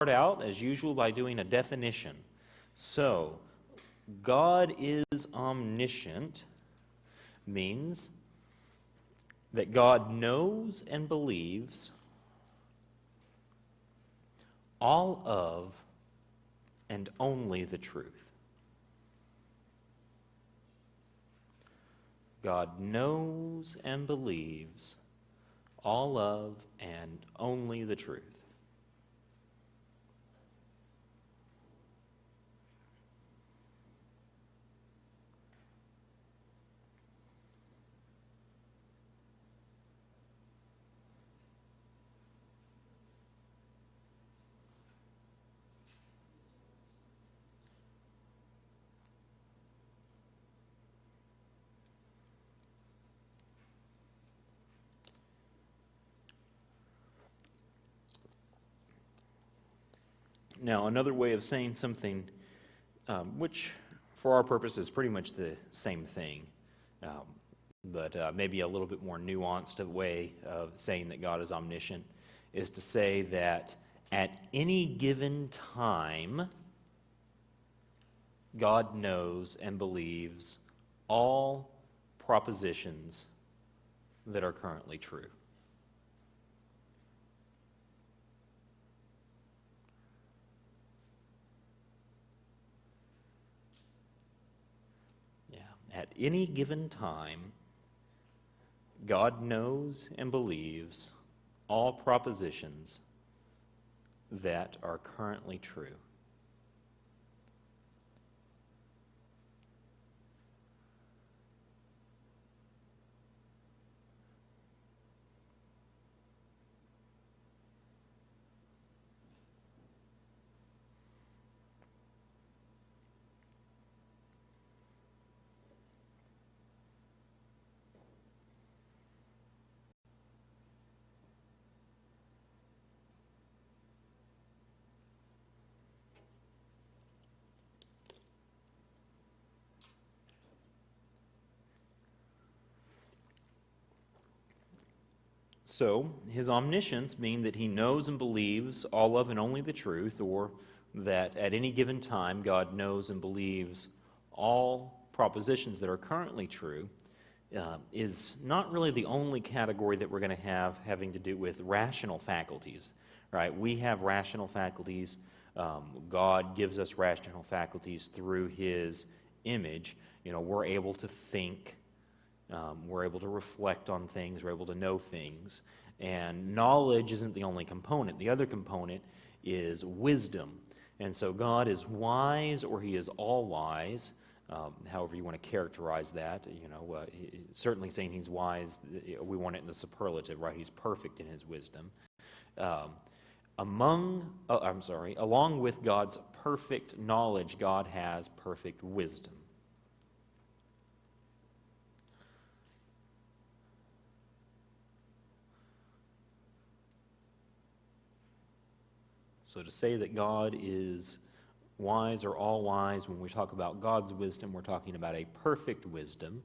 out, as usual, by doing a definition. So, God is omniscient means that God knows and believes all of and only the truth. God knows and believes all of and only the truth. Now, another way of saying something, which for our purpose is pretty much the same thing, but maybe a little bit more nuanced way of saying that God is omniscient, is to say that at any given time, God knows and believes all propositions that are currently true. At any given time, God knows and believes all propositions that are currently true. So, his omniscience means that he knows and believes all of and only the truth, or that at any given time God knows and believes all propositions that are currently true, is not really the only category that we're going to have having to do with rational faculties, right? We have rational faculties. God gives us rational faculties through his image. You know, we're able to think. We're able to reflect on things. We're able to know things. And knowledge isn't the only component. The other component is wisdom. And so God is wise, or he is all-wise, however you want to characterize that. You know, certainly saying he's wise, we want it in the superlative, right? He's perfect in his wisdom. Along with God's perfect knowledge, God has perfect wisdom. So to say that God is wise or all-wise, when we talk about God's wisdom, we're talking about a perfect wisdom.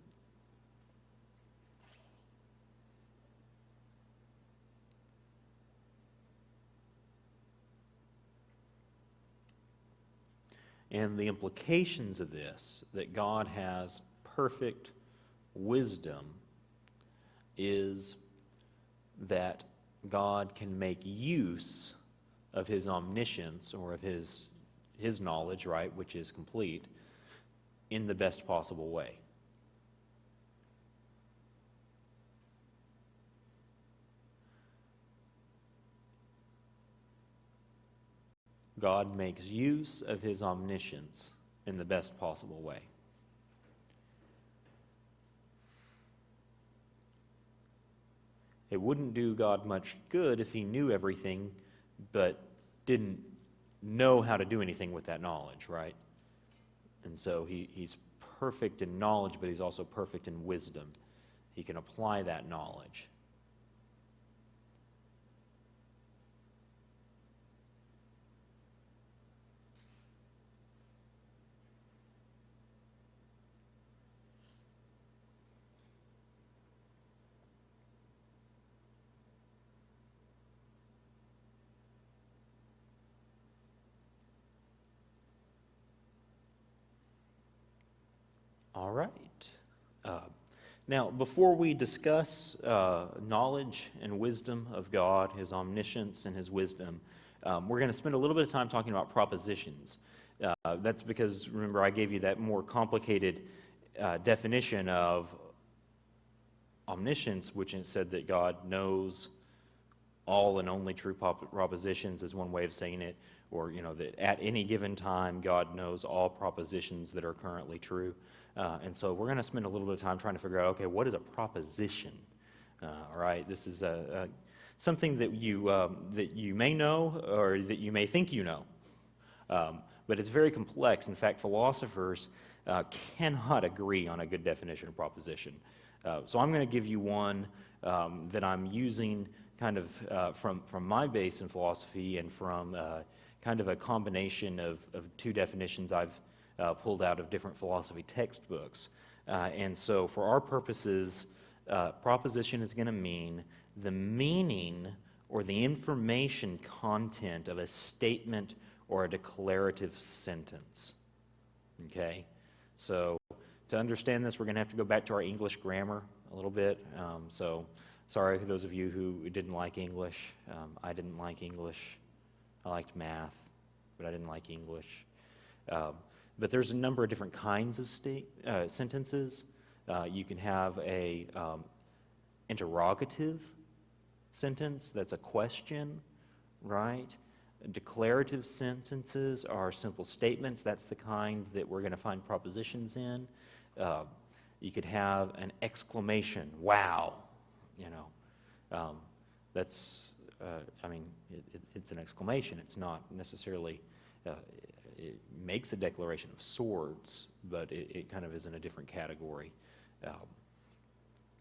And the implications of this, that God has perfect wisdom, is that God can make use of his omniscience, or of his knowledge, right, which is complete, in the best possible way. God makes use of his omniscience in the best possible way. It wouldn't do God much good if he knew everything but didn't know how to do anything with that knowledge, right? And so he's perfect in knowledge, but he's also perfect in wisdom. He can apply that knowledge. All right. Now, before we discuss knowledge and wisdom of God, His omniscience and His wisdom, we're going to spend a little bit of time talking about propositions. That's because, remember, I gave you that more complicated definition of omniscience, which said that God knows all and only true propositions is one way of saying it, or, that at any given time, God knows all propositions that are currently true. And so we're going to spend a little bit of time trying to figure out, okay, what is a proposition? All right, this is something that you may know or that you may think you know. But it's very complex. In fact, philosophers cannot agree on a good definition of proposition. So I'm going to give you one that I'm using kind of from my base in philosophy and from kind of a combination of two definitions I've pulled out of different philosophy textbooks. And so for our purposes, proposition is going to mean the meaning or the information content of a statement or a declarative sentence. Okay? So to understand this, we're going to have to go back to our English grammar a little bit. So sorry for those of you who didn't like English. I didn't like English. I liked math, but I didn't like English. But there's a number of different kinds of sentences. You can have a interrogative sentence, that's a question, right? Declarative sentences are simple statements. That's the kind that we're going to find propositions in. You could have an exclamation, wow, that's, it's an exclamation. It's not necessarily, it makes a declaration of sorts, but it kind of is in a different category.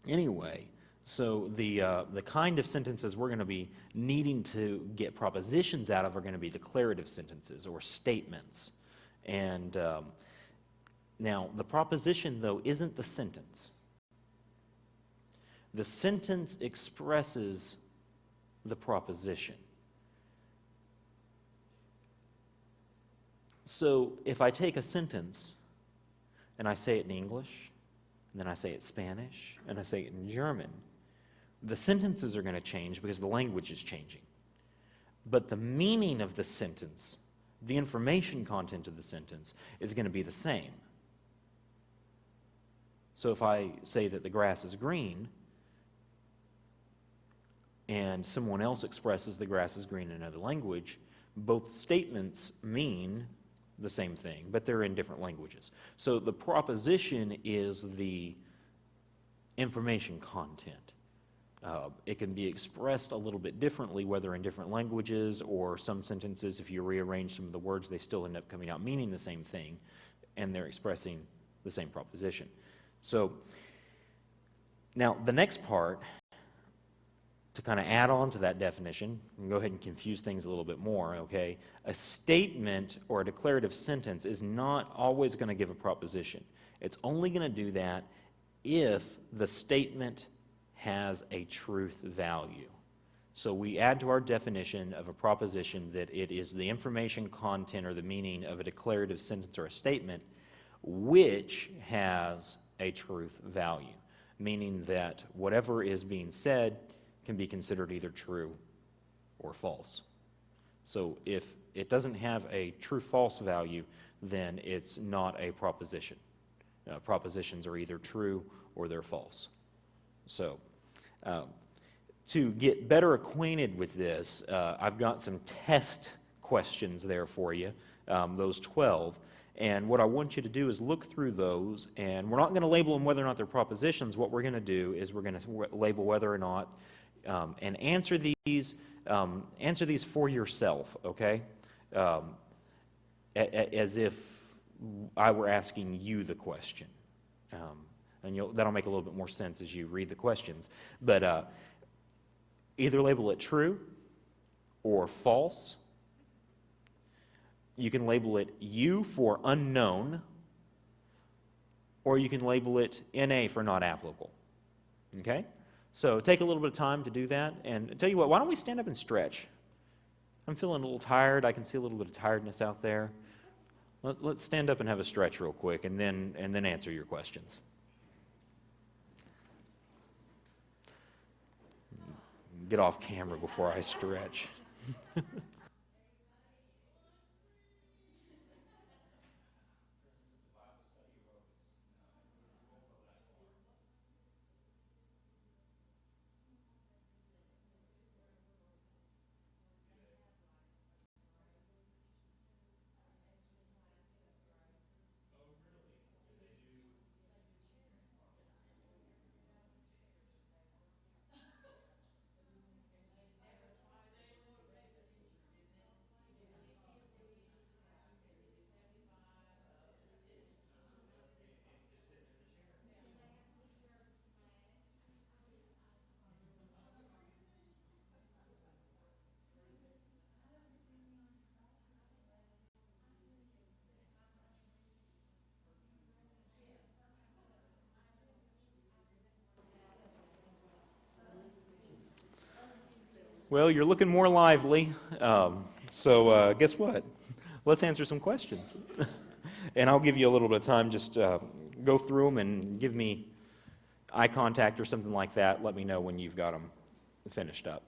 Anyway, so the kind of sentences we're going to be needing to get propositions out of are going to be declarative sentences or statements. And now, the proposition, though, isn't the sentence. The sentence expresses the proposition. So if I take a sentence and I say it in English, and then I say it in Spanish, and I say it in German, the sentences are going to change because the language is changing. But the meaning of the sentence, the information content of the sentence, is going to be the same. So if I say that the grass is green, and someone else expresses the grass is green in another language, both statements mean the same thing, but they're in different languages. So the proposition is the information content. It can be expressed a little bit differently, whether in different languages or some sentences, if you rearrange some of the words, they still end up coming out meaning the same thing, and they're expressing the same proposition. So now the next part, to kind of add on to that definition, and go ahead and confuse things a little bit more, okay? A statement or a declarative sentence is not always going to give a proposition. It's only going to do that if the statement has a truth value. So we add to our definition of a proposition that it is the information content or the meaning of a declarative sentence or a statement which has a truth value, meaning that whatever is being said can be considered either true or false. So if it doesn't have a true-false value, then it's not a proposition. Propositions are either true or they're false. So to get better acquainted with this, I've got some test questions there for you, those 12. And what I want you to do is look through those, and we're not going to label them whether or not they're propositions. What we're going to do is we're going to label whether or not and answer these for yourself, okay? As if I were asking you the question. And that'll make a little bit more sense as you read the questions. But either label it true or false. You can label it U for unknown, or you can label it NA for not applicable, okay? So take a little bit of time to do that, and I tell you what, why don't we stand up and stretch? I'm feeling a little tired. I can see a little bit of tiredness out there. Let's stand up and have a stretch real quick, and then answer your questions. Get off camera before I stretch. Well, you're looking more lively, so guess what? Let's answer some questions. And I'll give you a little bit of time, just go through them and give me eye contact or something like that. Let me know when you've got them finished up.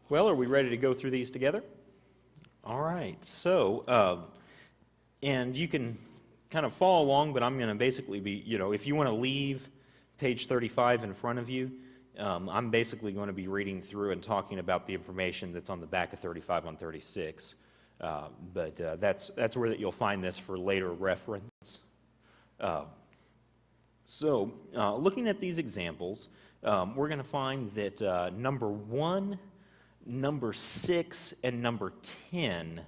Well, are we ready to go through these together? All right. So, and you can kind of follow along, but I'm going to basically be, if you want to leave page 35 in front of you, I'm basically going to be reading through and talking about the information that's on the back of 35 on 36. But that's where you'll find this for later reference. So looking at these examples, we're going to find that number 1, number 6, and number 10,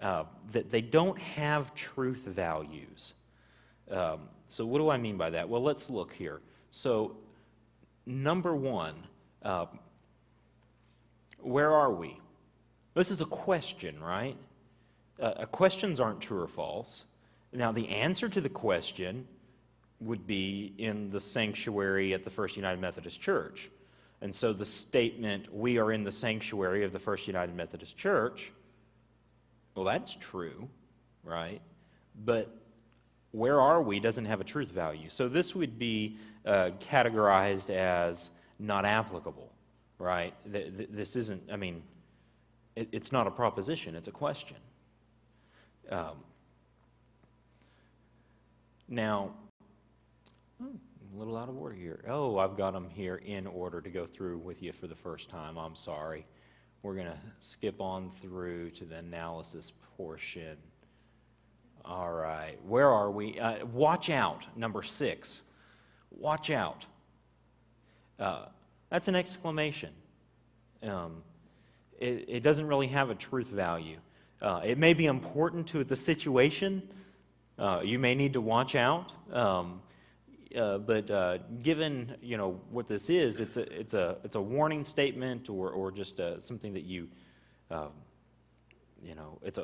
that they don't have truth values. So what do I mean by that? Well, let's look here. So number 1, where are we? This is a question, right? Questions aren't true or false. Now, the answer to the question would be in the sanctuary at the First United Methodist Church. And so the statement, we are in the sanctuary of the First United Methodist Church, well, that's true, right? But where are we doesn't have a truth value. So this would be categorized as not applicable, right? This isn't, I mean, it's not a proposition, it's a question. Now, a little out of order here. Oh, I've got them here in order to go through with you for the first time. I'm sorry. We're going to skip on through to the analysis portion. All right, where are we? Watch out, number 6. Watch out. That's an exclamation. It doesn't really have a truth value. It may be important to the situation. You may need to watch out. But given what this is, it's a warning statement or just something that it's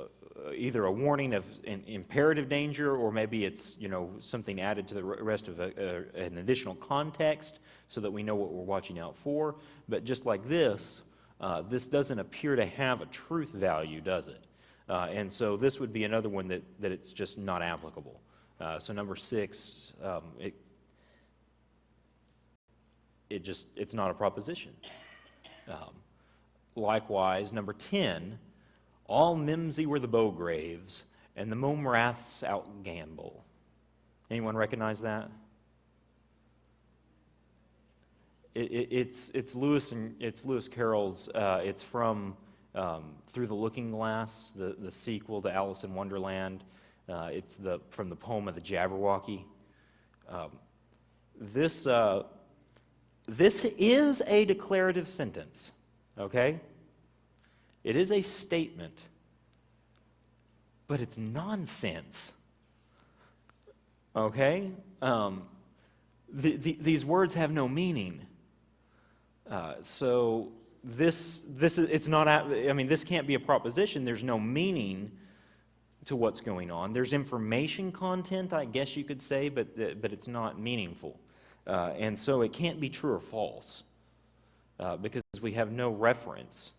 either a warning of an imperative danger, or maybe it's something added to the rest of an additional context so that we know what we're watching out for. But just like this, this doesn't appear to have a truth value, does it? And so this would be another one that it's just not applicable. So number 6, it's not a proposition. Likewise, number 10, all Mimsy were the Bowgraves, and the Momraths outgambol. Anyone recognize that? It's Lewis Carroll's. It's from Through the Looking Glass, the sequel to Alice in Wonderland. It's from the poem of the Jabberwocky. This is a declarative sentence, okay? It is a statement, but it's nonsense, okay? These words have no meaning. So it's not. I mean, this can't be a proposition. There's no meaning to what's going on. There's information content, I guess you could say, but it's not meaningful. And so it can't be true or false because we have no reference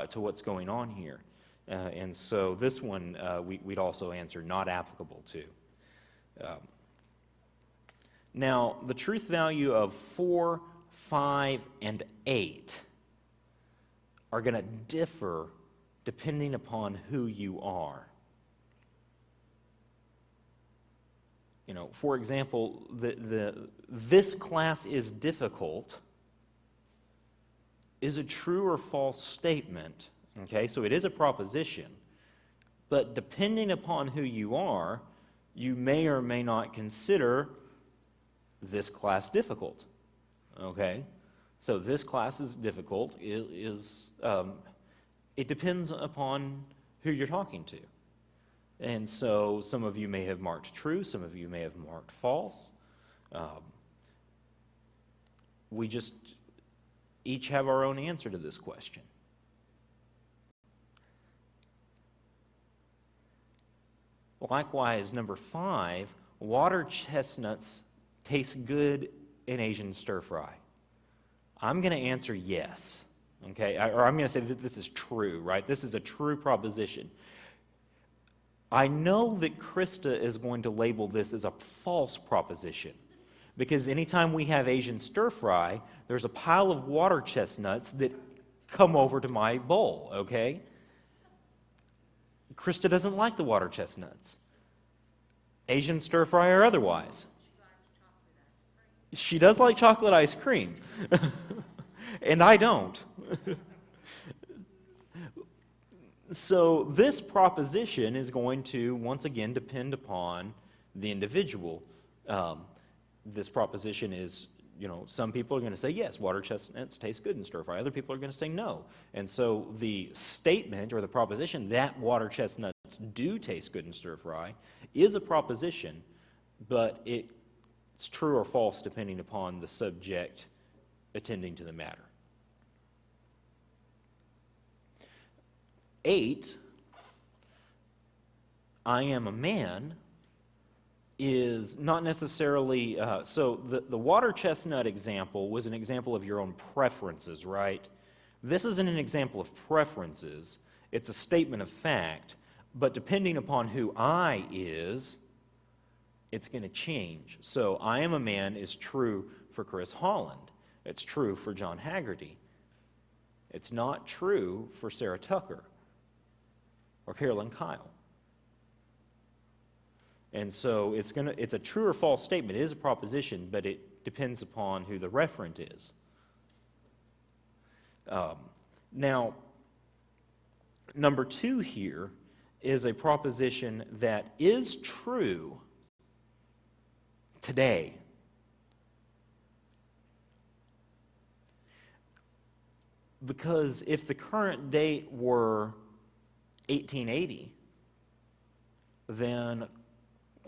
to what's going on here. And so this one we'd also answer not applicable to. Now, the truth value of 4, 5, and 8 are going to differ depending upon who you are. For example, this class is difficult is a true or false statement. Okay, so it is a proposition, but depending upon who you are, you may or may not consider this class difficult. Okay, so this class is difficult. It depends upon who you're talking to. And so some of you may have marked true, some of you may have marked false. We just each have our own answer to this question. Likewise, number 5, water chestnuts taste good in Asian stir fry. I'm going to answer yes, okay? Or I'm going to say that this is true, right? This is a true proposition. I know that Krista is going to label this as a false proposition because anytime we have Asian stir fry, there's a pile of water chestnuts that come over to my bowl, okay? Krista doesn't like the water chestnuts, Asian stir fry or otherwise. She does like chocolate ice cream, and I don't. So this proposition is going to, once again, depend upon the individual. This proposition is, some people are going to say, yes, water chestnuts taste good in stir fry. Other people are going to say no. And so the statement or the proposition that water chestnuts do taste good in stir fry is a proposition, but it's true or false depending upon the subject attending to the matter. 8, I am a man, is not necessarily, so the water chestnut example was an example of your own preferences, right? This isn't an example of preferences. It's a statement of fact, but depending upon who I is, it's going to change. So I am a man is true for Chris Holland. It's true for John Haggerty. It's not true for Sarah Tucker or Carolyn Kyle. And so it's a true or false statement. It is a proposition, but it depends upon who the referent is. Now, number 2 here is a proposition that is true today. Because if the current date were 1880, then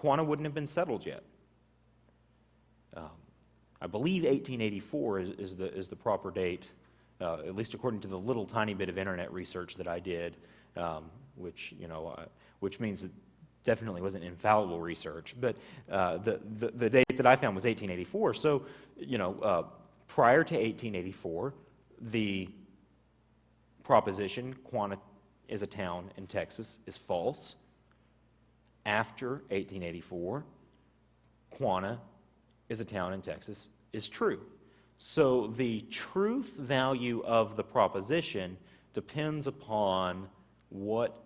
Quanah wouldn't have been settled yet. I believe 1884 is the proper date, at least according to the little tiny bit of internet research that I did, which means it definitely wasn't infallible research. But the date that I found was 1884. So, prior to 1884, the proposition Quanah is a town in Texas is false. After 1884, Quanah is a town in Texas is true. So the truth value of the proposition depends upon what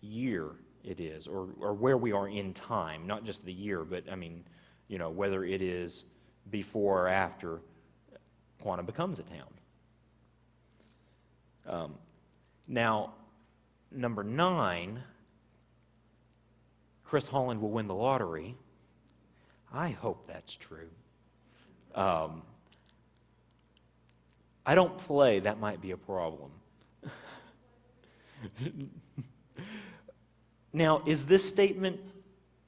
year it is, or where we are in time, not just the year, but whether it is before or after Quanah becomes a town. Now, number 9, Chris Holland will win the lottery. I hope that's true. I don't play. That might be a problem. Now, is this statement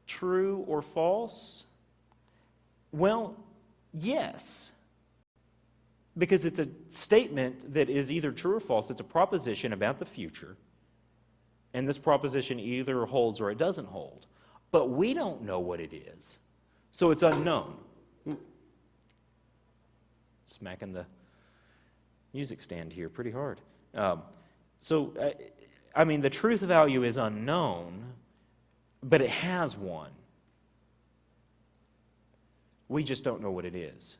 true or false? Well, yes. Because it's a statement that is either true or false. It's a proposition about the future. And this proposition either holds or it doesn't hold. But we don't know what it is. So it's unknown. Smacking the music stand here pretty hard. The truth value is unknown, but it has one. We just don't know what it is.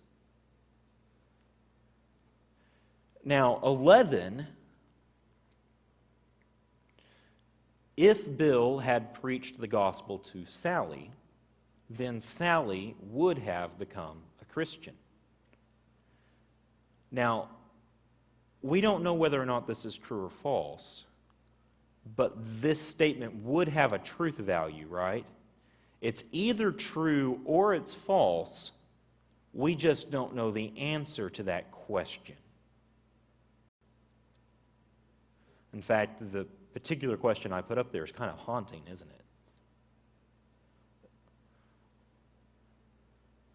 Now, 11, if Bill had preached the gospel to Sally, then Sally would have become a Christian. Now, we don't know whether or not this is true or false, but this statement would have a truth value, right? It's either true or it's false. We just don't know the answer to that question. In fact, the particular question I put up there is kind of haunting, isn't it?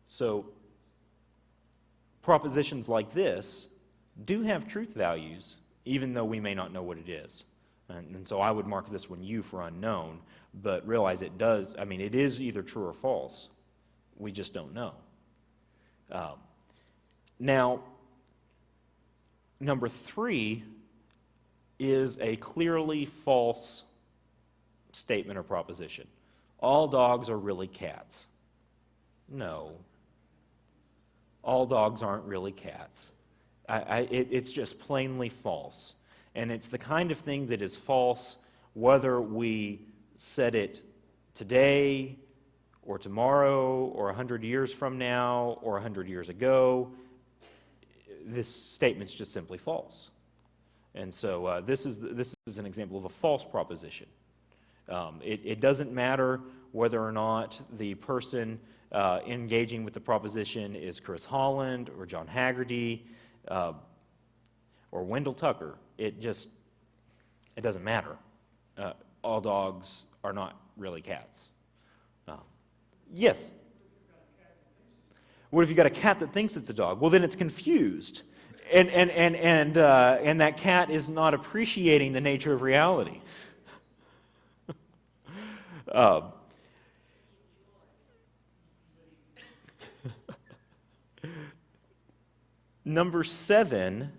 So, propositions like this do have truth values, even though we may not know what it is. And so I would mark this one U for unknown, but realize it does, it is either true or false. We just don't know. Now, number 3 is a clearly false statement or proposition. All dogs are really cats. No. All dogs aren't really cats. It's just plainly false. And it's the kind of thing that is false whether we said it today or tomorrow, or 100 years from now, or 100 years ago. This statement's just simply false. And so this is an example of a false proposition. It doesn't matter whether or not the person engaging with the proposition is Chris Holland or John Haggerty or Wendell Tucker. It doesn't matter. All dogs are not really cats. Yes? What if you got a cat that thinks it's a dog? Well, then it's confused. And that cat is not appreciating the nature of reality. Number 7,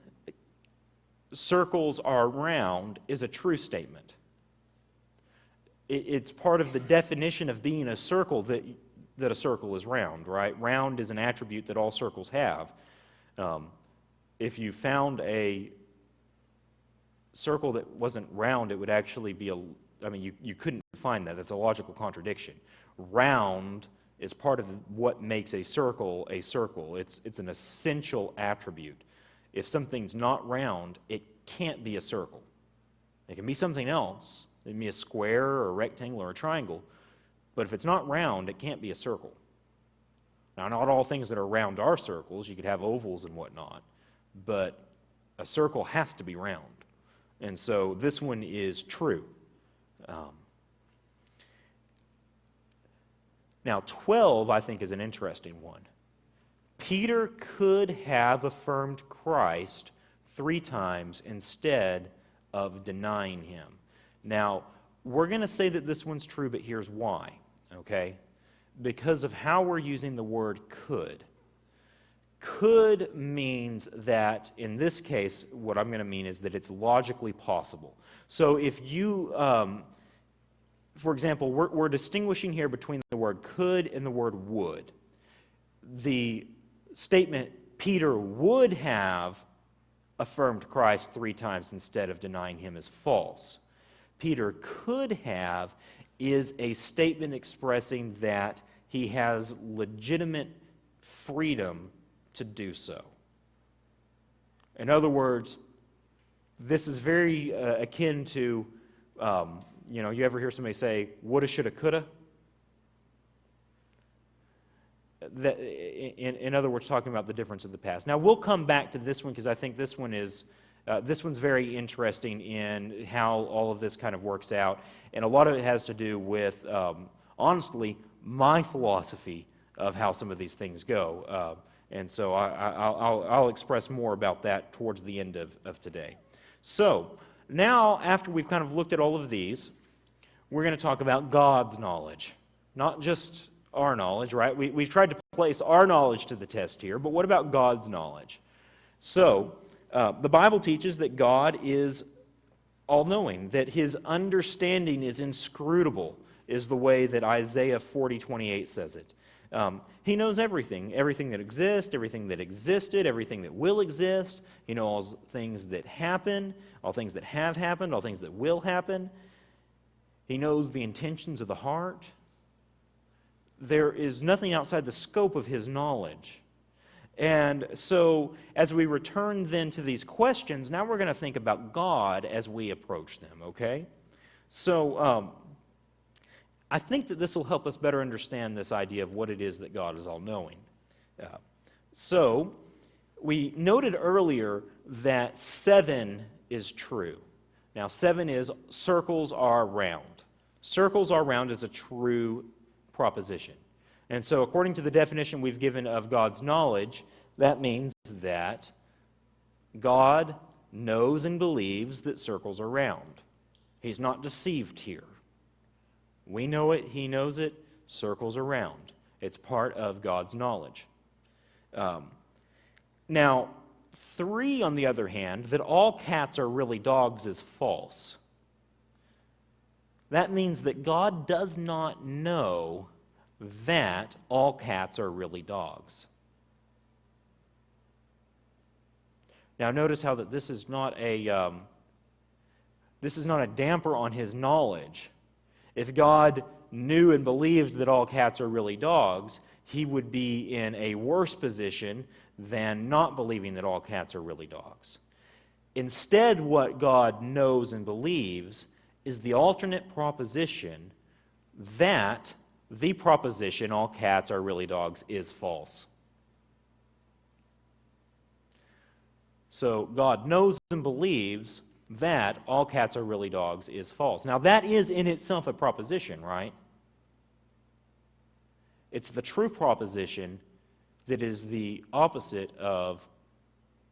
circles are round, is a true statement. It's part of the definition of being a circle that a circle is round, right? Round is an attribute that all circles have. If you found a circle that wasn't round, it would actually be you couldn't find that. That's a logical contradiction. Round is part of what makes a circle a circle. It's an essential attribute. If something's not round, it can't be a circle. It can be something else. It can be a square or a rectangle or a triangle. But if it's not round, it can't be a circle. Now, not all things that are round are circles. You could have ovals and whatnot. But a circle has to be round. And so this one is true. Now, 12, I think, is an interesting one. Peter could have affirmed Christ 3 times instead of denying him. Now, we're going to say that this one's true, but here's why, okay? Because of how we're using the word could. Could means that, in this case, what I'm going to mean is that it's logically possible. So if you, for example, we're distinguishing here between the word could and the word would. The statement, Peter would have affirmed Christ 3 times instead of denying him, is false. Peter could have is a statement expressing that he has legitimate freedom to do so. In other words, this is very akin to, you ever hear somebody say, woulda, shoulda, coulda? That, in other words, talking about the difference of the past. Now, we'll come back to this one because I think this one's very interesting in how all of this kind of works out. And a lot of it has to do with, honestly, my philosophy of how some of these things go. And so I'll express more about that towards the end of today. So now, after we've kind of looked at all of these, we're going to talk about God's knowledge, not just our knowledge, right? We've tried to place our knowledge to the test here, but what about God's knowledge? So, the Bible teaches that God is all-knowing, that his understanding is inscrutable, is the way that Isaiah 40:28 says it. He knows everything that exists, everything that existed, everything that will exist. He knows all things that happen, all things that have happened, all things that will happen. He knows the intentions of the heart. There is nothing outside the scope of his knowledge. And so, as we return then to these questions, now we're going to think about God as we approach them, okay? So, I think that this will help us better understand this idea of what it is that God is all-knowing. So, we noted earlier that 7 is true. Now, 7 is circles are round. Circles are round is a true proposition. And so, according to the definition we've given of God's knowledge, that means that God knows and believes that circles are round. He's not deceived here. We know it, he knows it, circles are round. It's part of God's knowledge. Now, 3, on the other hand, that all cats are really dogs is false. That means that God does not know that all cats are really dogs. Now, notice how that this is not a damper on his knowledge. If God knew and believed that all cats are really dogs, he would be in a worse position than not believing that all cats are really dogs. Instead, what God knows and believes is the alternate proposition that the proposition all cats are really dogs is false. So God knows and believes that all cats are really dogs is false. Now that is in itself a proposition, right? It's the true proposition that is the opposite of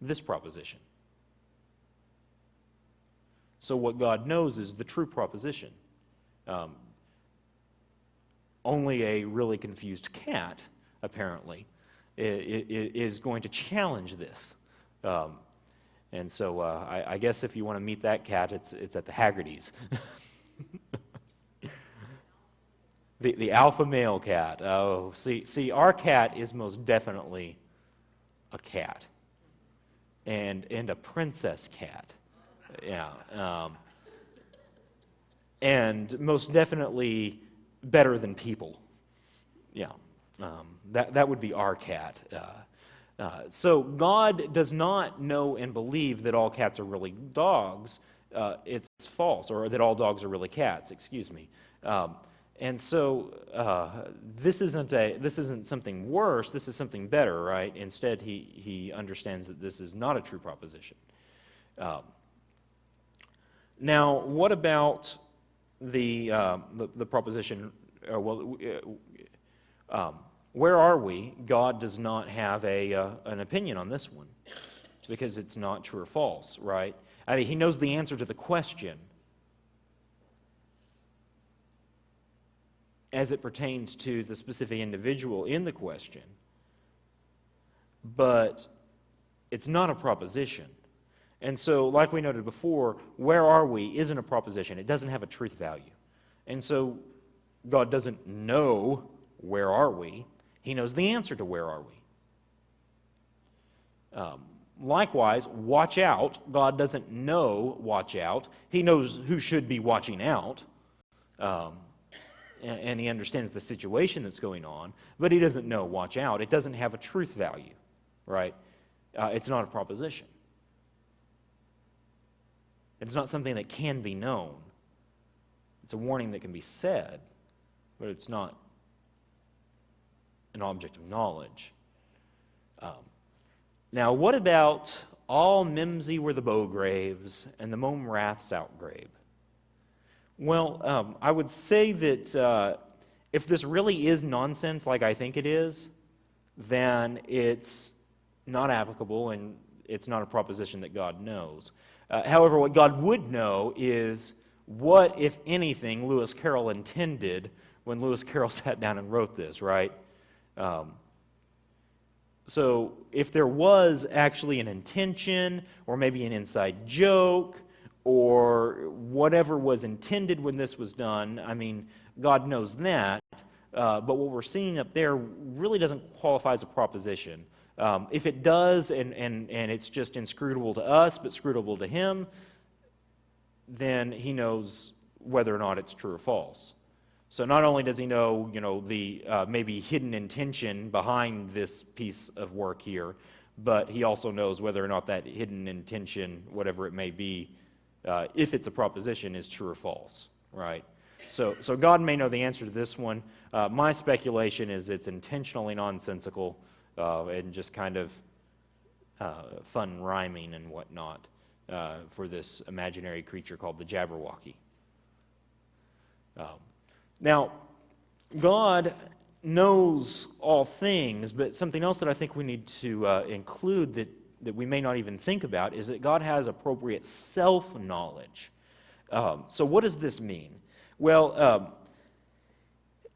this proposition. So what God knows is the true proposition. Only a really confused cat, apparently, is going to challenge this. And so I guess if you want to meet that cat, it's at the Haggerty's. the alpha male cat. Oh, see, our cat is most definitely a cat, and a princess cat. Yeah, and most definitely better than people. Yeah, that would be our cat. So God does not know and believe that all cats are really dogs. It's false, or that all dogs are really cats. Excuse me. And so this isn't something worse. This is something better, right? Instead, he understands that this is not a true proposition. Now, what about the proposition? Where are we? God does not have an opinion on this one because it's not true or false, right? I mean, he knows the answer to the question as it pertains to the specific individual in the question, but it's not a proposition. And so, like we noted before, where are we isn't a proposition. It doesn't have a truth value. And so, God doesn't know where are we. He knows the answer to where are we. Likewise, watch out. God doesn't know watch out. He knows who should be watching out. And he understands the situation that's going on, but he doesn't know watch out. It doesn't have a truth value, right? It's not a proposition. It's not something that can be known. It's a warning that can be said, but it's not an object of knowledge. Now, what about all mimsy were the bowgraves, and the mome raths outgrabe? Well, I would say that if this really is nonsense like I think it is, then it's not applicable and it's not a proposition that God knows. However, what God would know is what, if anything, Lewis Carroll intended when Lewis Carroll sat down and wrote this, right? So if there was actually an intention or maybe an inside joke or whatever was intended when this was done, I mean, God knows that. But what we're seeing up there really doesn't qualify as a proposition. If it does and it's just inscrutable to us but scrutable to him, then he knows whether or not it's true or false. So not only does he know, the maybe hidden intention behind this piece of work here, but he also knows whether or not that hidden intention, whatever it may be, if it's a proposition, is true or false, right? So God may know the answer to this one. My speculation is it's intentionally nonsensical and just kind of fun rhyming and whatnot for this imaginary creature called the Jabberwocky. Now, God knows all things, but something else that I think we need to include that we may not even think about is that God has appropriate self-knowledge. So what does this mean? Well,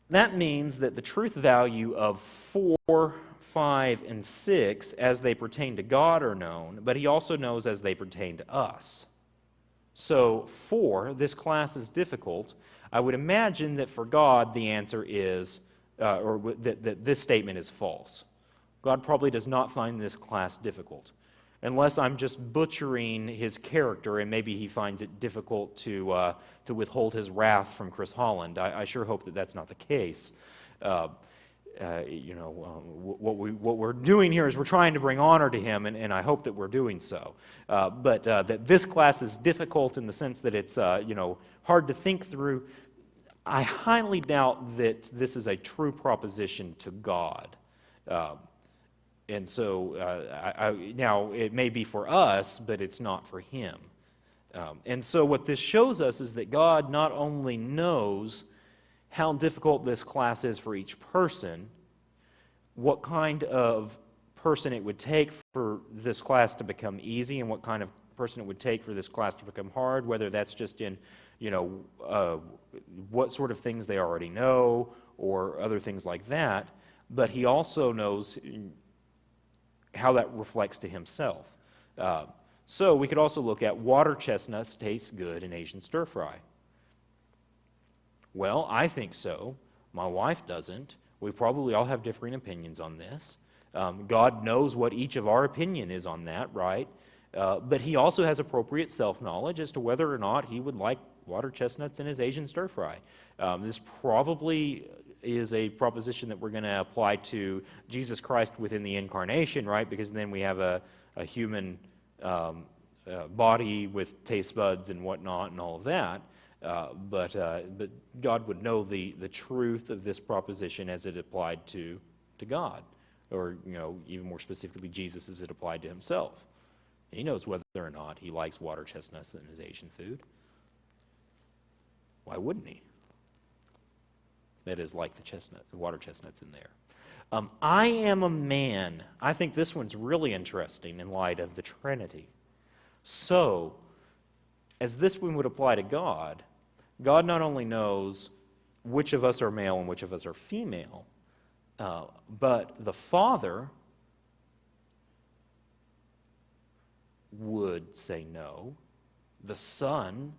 that means that the truth value of 4, 5, and 6 as they pertain to God are known, but he also knows as they pertain to us. So 4, this class is difficult. I would imagine that for God the answer is, that this statement is false. God probably does not find this class difficult. unless I'm just butchering his character and maybe he finds it difficult to withhold his wrath from Chris Holland. I sure hope that that's not the case. What we're doing here is we're trying to bring honor to him, and I hope that we're doing so. But that this class is difficult in the sense that it's hard to think through. I highly doubt that this is a true proposition to God. And so now it may be for us, but it's not for him. And so what this shows us is that God not only knows how difficult this class is for each person, what kind of person it would take for this class to become easy, and what kind of person it would take for this class to become hard, whether that's just in, what sort of things they already know, or other things like that. But he also knows how that reflects to himself. So we could also look at water chestnuts taste good in Asian stir fry. Well, I think so. My wife doesn't. We probably all have differing opinions on this. God knows what each of our opinion is on that, right? But he also has appropriate self-knowledge as to whether or not he would like water chestnuts in his Asian stir fry. This probably is a proposition that we're going to apply to Jesus Christ within the incarnation, right? Because then we have a human body with taste buds and whatnot and all of that. But God would know the truth of this proposition as it applied to God, or even more specifically Jesus as it applied to himself. He knows whether or not he likes water chestnuts in his Asian food. Why wouldn't he? That is, like the water chestnuts in there. I am a man. I think this one's really interesting in light of the Trinity. So, as this one would apply to God, God not only knows which of us are male and which of us are female, but the Father would say no, the Son,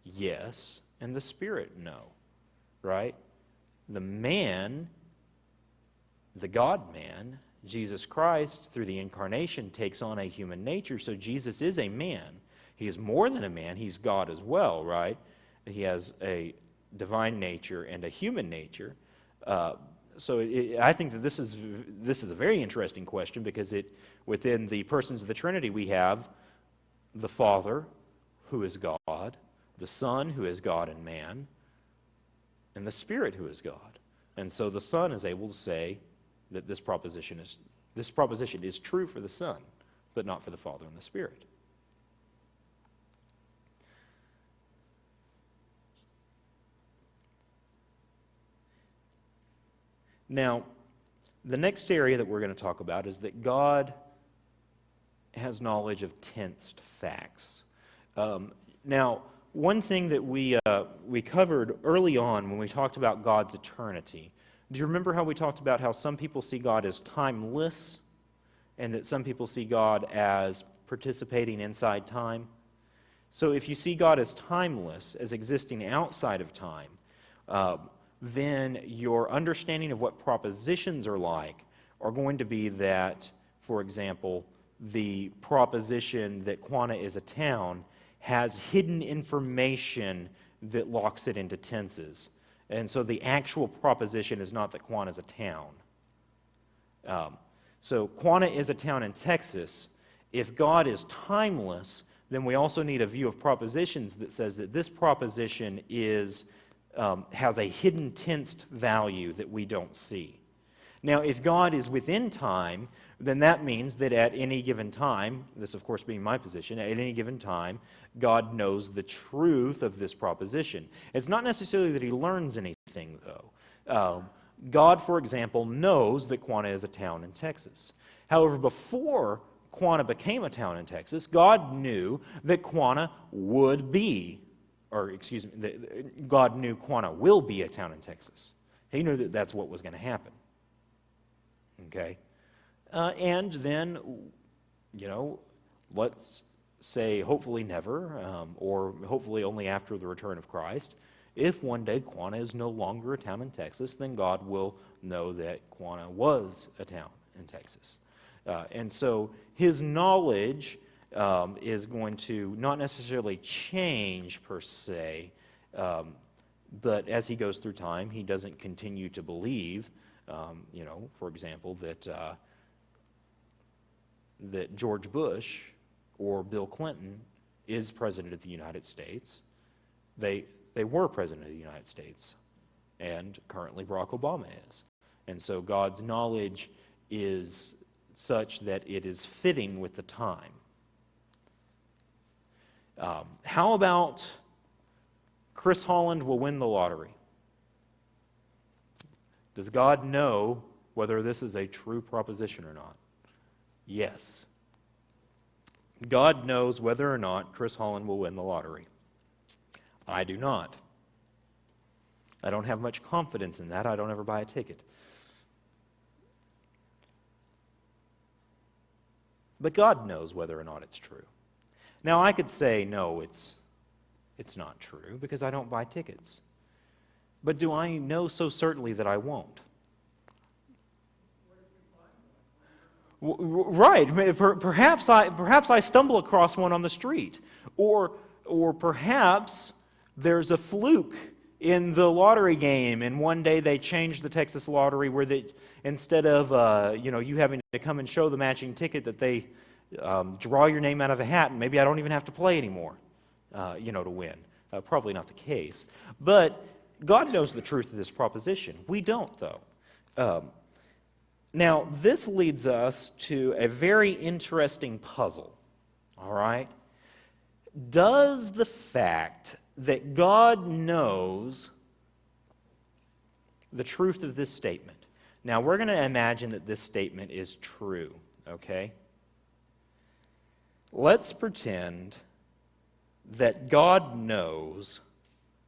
yes, and the Spirit, no, right? The man, the God-man, Jesus Christ, through the incarnation, takes on a human nature, so Jesus is a man. He is more than a man, he's God as well, right? He has a divine nature and a human nature. I think that this is a very interesting question, because within the persons of the Trinity we have the Father, who is God, the Son, who is God and man, and the Spirit, who is God. And so the Son is able to say that this proposition is true for the Son, but not for the Father and the Spirit. Now, the next area that we're going to talk about is that God has knowledge of tensed facts. Now, one thing that we covered early on when we talked about God's eternity, do you remember how we talked about how some people see God as timeless, and that some people see God as participating inside time? So if you see God as timeless, as existing outside of time, then your understanding of what propositions are like are going to be that, for example, the proposition that Quanah is a town has hidden information that locks it into tenses. And so the actual proposition is not that Quanah is a town. So Quanah is a town in Texas. If God is timeless, then we also need a view of propositions that says that this proposition has a hidden tensed value that we don't see. Now, if God is within time, then that means that at any given time, this of course being my position, at any given time, God knows the truth of this proposition. It's not necessarily that he learns anything, though. God, for example, knows that Quanah is a town in Texas. However, before Quanah became a town in Texas, God knew that Quanah would be, God knew Quanah will be a town in Texas. He knew that that's what was going to happen. Okay? And then, let's say hopefully never, or hopefully only after the return of Christ, if one day Quanah is no longer a town in Texas, then God will know that Quanah was a town in Texas. And so his knowledge is going to not necessarily change per se, but as he goes through time, he doesn't continue to believe, for example, that George Bush or Bill Clinton is president of the United States. They were president of the United States, and currently Barack Obama is. And so God's knowledge is such that it is fitting with the time. How about Chris Holland will win the lottery? Does God know whether this is a true proposition or not? Yes. God knows whether or not Chris Holland will win the lottery. I do not. I don't have much confidence in that. I don't ever buy a ticket. But God knows whether or not it's true. Now, I could say, no, it's not true because I don't buy tickets. But do I know so certainly that I won't? Right. Perhaps I stumble across one on the street. Or perhaps there's a fluke in the lottery game, and one day they change the Texas lottery where instead of you having to come and show the matching ticket, that they draw your name out of a hat, and maybe I don't even have to play anymore, to win. Probably not the case. But God knows the truth of this proposition. We don't, though. Now, this leads us to a very interesting puzzle, all right? Does the fact that God knows the truth of this statement. Now, we're going to imagine that this statement is true, okay? Let's pretend that God knows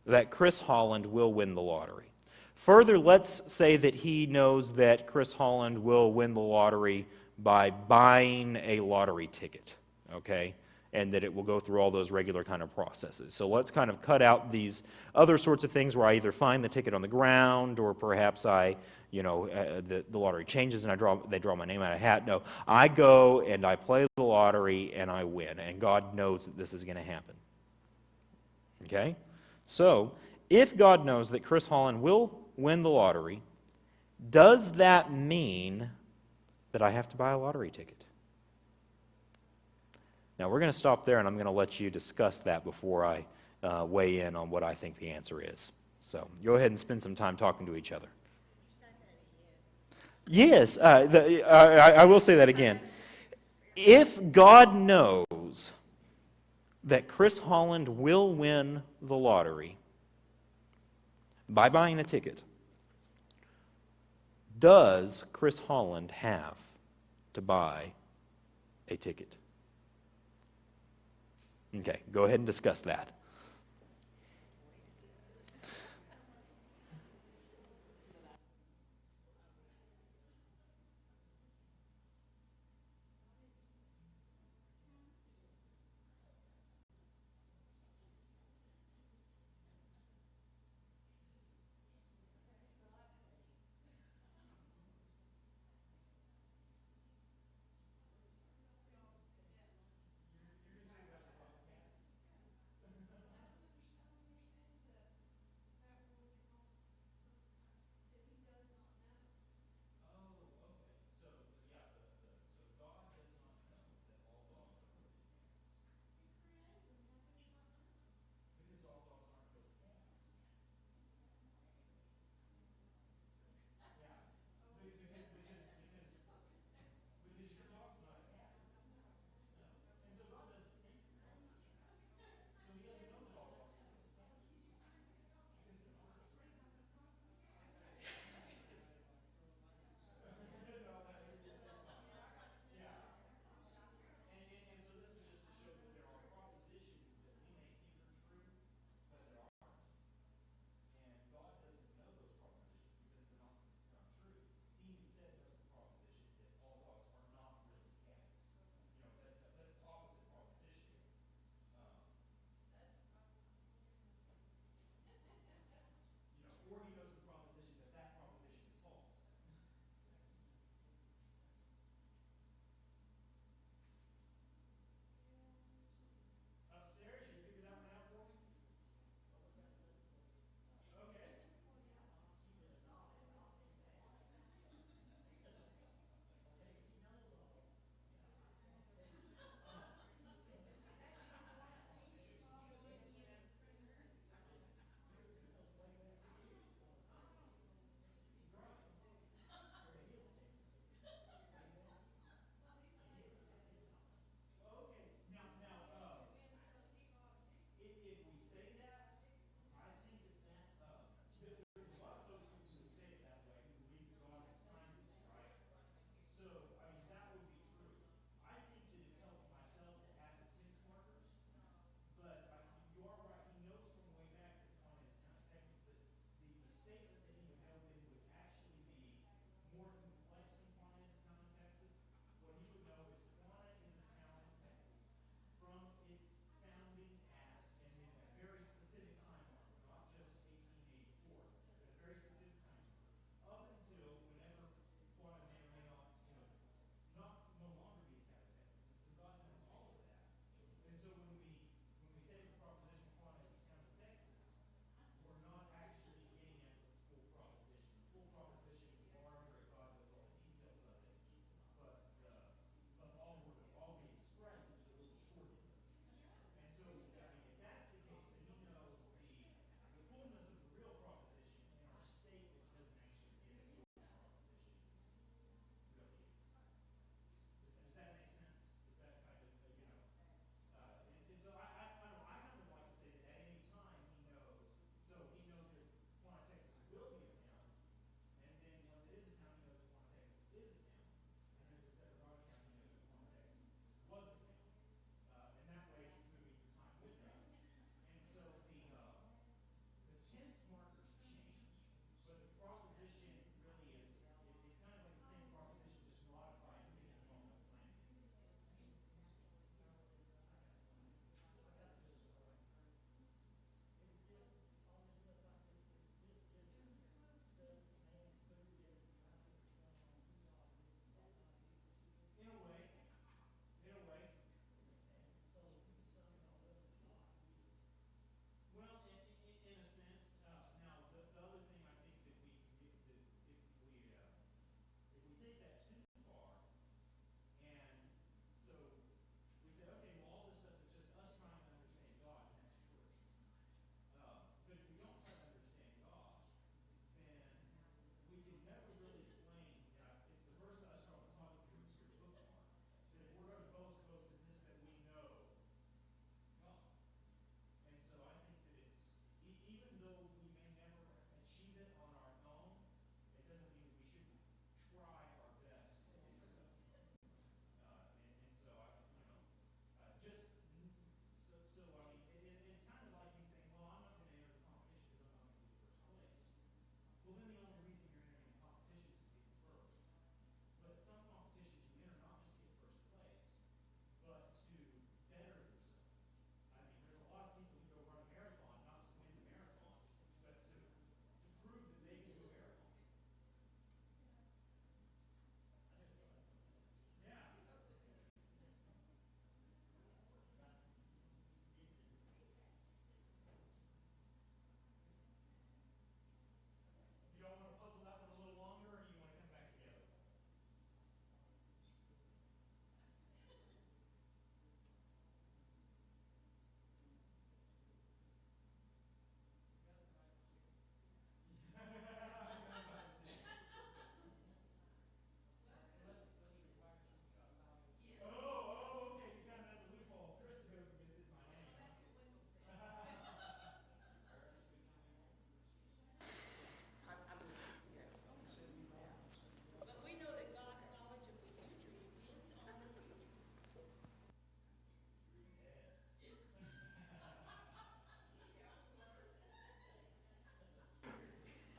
that Chris Holland will win the lottery. Further, let's say that he knows that Chris Holland will win the lottery by buying a lottery ticket, okay? And that it will go through all those regular kind of processes. So let's kind of cut out these other sorts of things where I either find the ticket on the ground, or perhaps the lottery changes and they draw my name out of a hat. No, I go and I play the lottery and I win, and God knows that this is going to happen. Okay? So, if God knows that Chris Holland will win the lottery, does that mean that I have to buy a lottery ticket? Now, we're going to stop there, and I'm going to let you discuss that before I weigh in on what I think the answer is. So, go ahead and spend some time talking to each other. Yes, I will say that again. If God knows that Chris Holland will win the lottery by buying a ticket, does Chris Holland have to buy a ticket? Okay, go ahead and discuss that.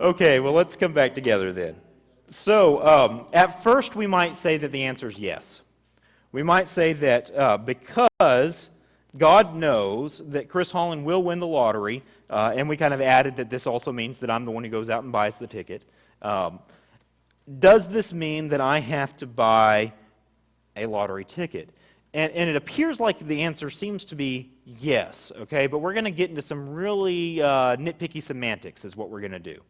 Okay, well, let's come back together then. So, at first we might say that the answer is yes. We might say that because God knows that Chris Holland will win the lottery, and we kind of added that this also means that I'm the one who goes out and buys the ticket. Does this mean that I have to buy a lottery ticket? And it appears like the answer seems to be yes, okay? But we're going to get into some really nitpicky semantics is what we're going to do.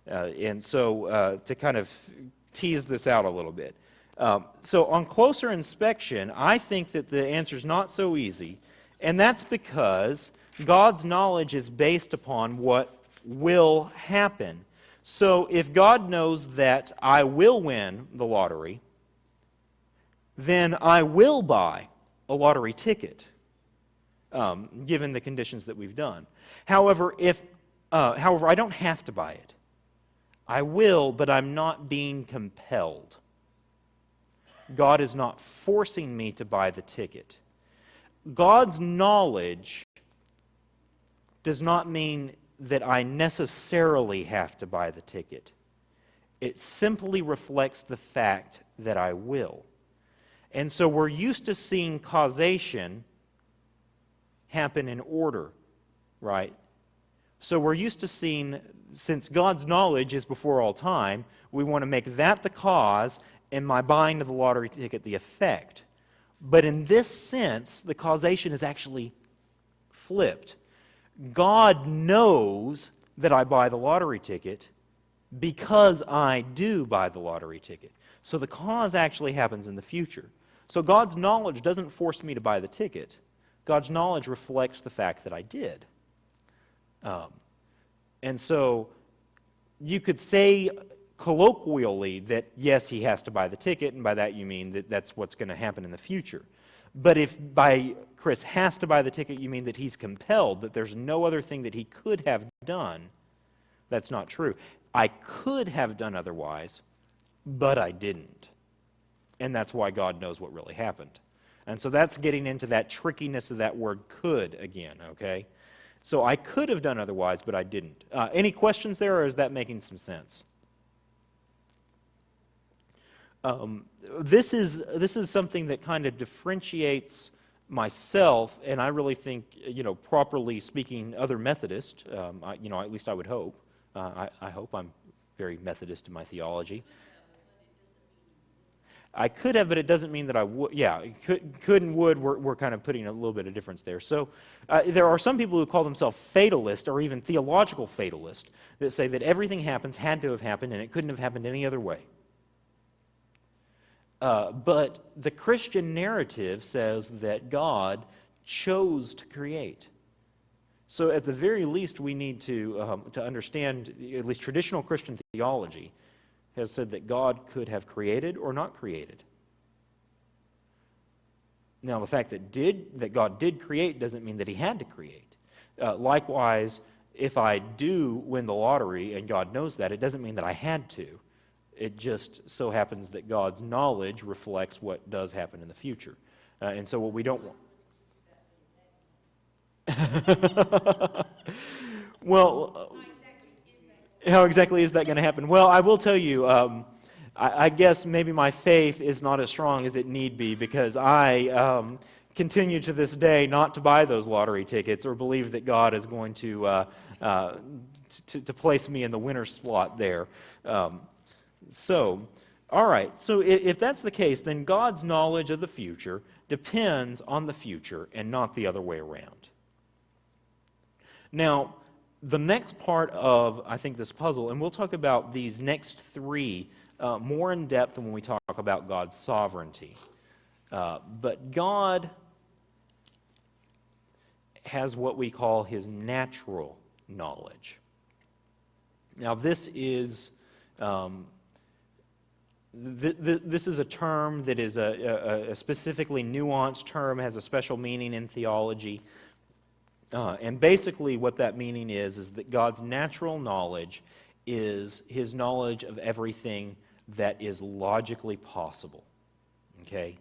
And so to kind of tease this out a little bit. So on closer inspection, I think that the answer is not so easy, and that's because God's knowledge is based upon what will happen. So if God knows that I will win the lottery, then I will buy a lottery ticket, given the conditions that we've done. However, I don't have to buy it. I will, but I'm not being compelled. God is not forcing me to buy the ticket. God's knowledge does not mean that I necessarily have to buy the ticket. It simply reflects the fact that I will. And so we're used to seeing causation happen in order, right? So we're used to seeing, since God's knowledge is before all time, we want to make that the cause and my buying of the lottery ticket the effect. But in this sense, the causation is actually flipped. God knows that I buy the lottery ticket because I do buy the lottery ticket. So the cause actually happens in the future. So God's knowledge doesn't force me to buy the ticket. God's knowledge reflects the fact that I did. And so you could say colloquially that, yes, he has to buy the ticket, and by that you mean that that's what's going to happen in the future. But if by Chris has to buy the ticket, you mean that he's compelled, that there's no other thing that he could have done, that's not true. I could have done otherwise, but I didn't. And that's why God knows what really happened. And so that's getting into that trickiness of that word could again, okay? So I could have done otherwise, but I didn't. Any questions there, or is that making some sense? This is something that kind of differentiates myself, and I really think, properly speaking, other Methodists. At least I would hope. I hope I'm very Methodist in my theology. I could have, but it doesn't mean that I would. Yeah, could and would, we're kind of putting a little bit of difference there. So there are some people who call themselves fatalist or even theological fatalist that say that everything had to have happened, and it couldn't have happened any other way. But the Christian narrative says that God chose to create. So at the very least, we need to understand, at least traditional Christian theology has said that God could have created or not created. Now, the fact that God did create doesn't mean that he had to create. Likewise, if I do win the lottery and God knows that, it doesn't mean that I had to. It just so happens that God's knowledge reflects what does happen in the future. And so what we don't want... Well, how exactly is that going to happen? Well, I will tell you, I guess maybe my faith is not as strong as it need be, because I continue to this day not to buy those lottery tickets or believe that God is going to place me in the winner's slot there. So, all right, so if that's the case, then God's knowledge of the future depends on the future and not the other way around. Now, the next part of, I think, this puzzle, and we'll talk about these next three more in depth when we talk about God's sovereignty. But God has what we call his natural knowledge. Now, this is this is a term that is a specifically nuanced term, has a special meaning in theology. And basically what that meaning is that God's natural knowledge is his knowledge of everything that is logically possible. Okay?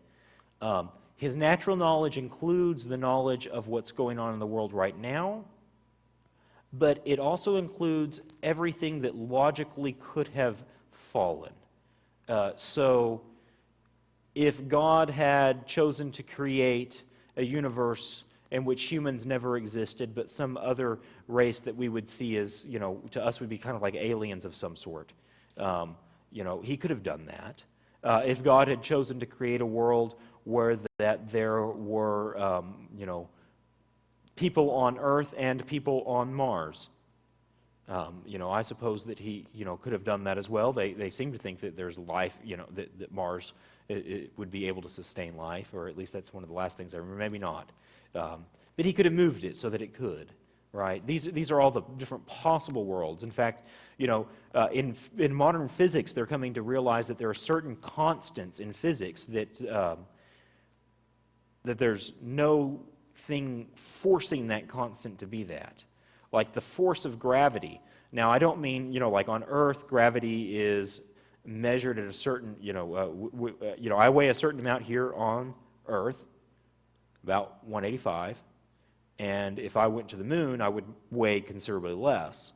His natural knowledge includes the knowledge of what's going on in the world right now, but it also includes everything that logically could have fallen. So if God had chosen to create a universe in which humans never existed, but some other race that we would see as, to us would be kind of like aliens of some sort, he could have done that. If God had chosen to create a world where that there were, people on Earth and people on Mars, I suppose that he, could have done that as well. They seem to think that there's life, that Mars it would be able to sustain life, or at least that's one of the last things I remember. Maybe not. But he could have moved it so that it could, right? These are all the different possible worlds. In fact, in modern physics, they're coming to realize that there are certain constants in physics that there's no thing forcing that constant to be that. Like the force of gravity. Now, I don't mean, like on Earth, gravity is measured at a certain, I weigh a certain amount here on Earth, about 185, and if I went to the moon, I would weigh considerably less.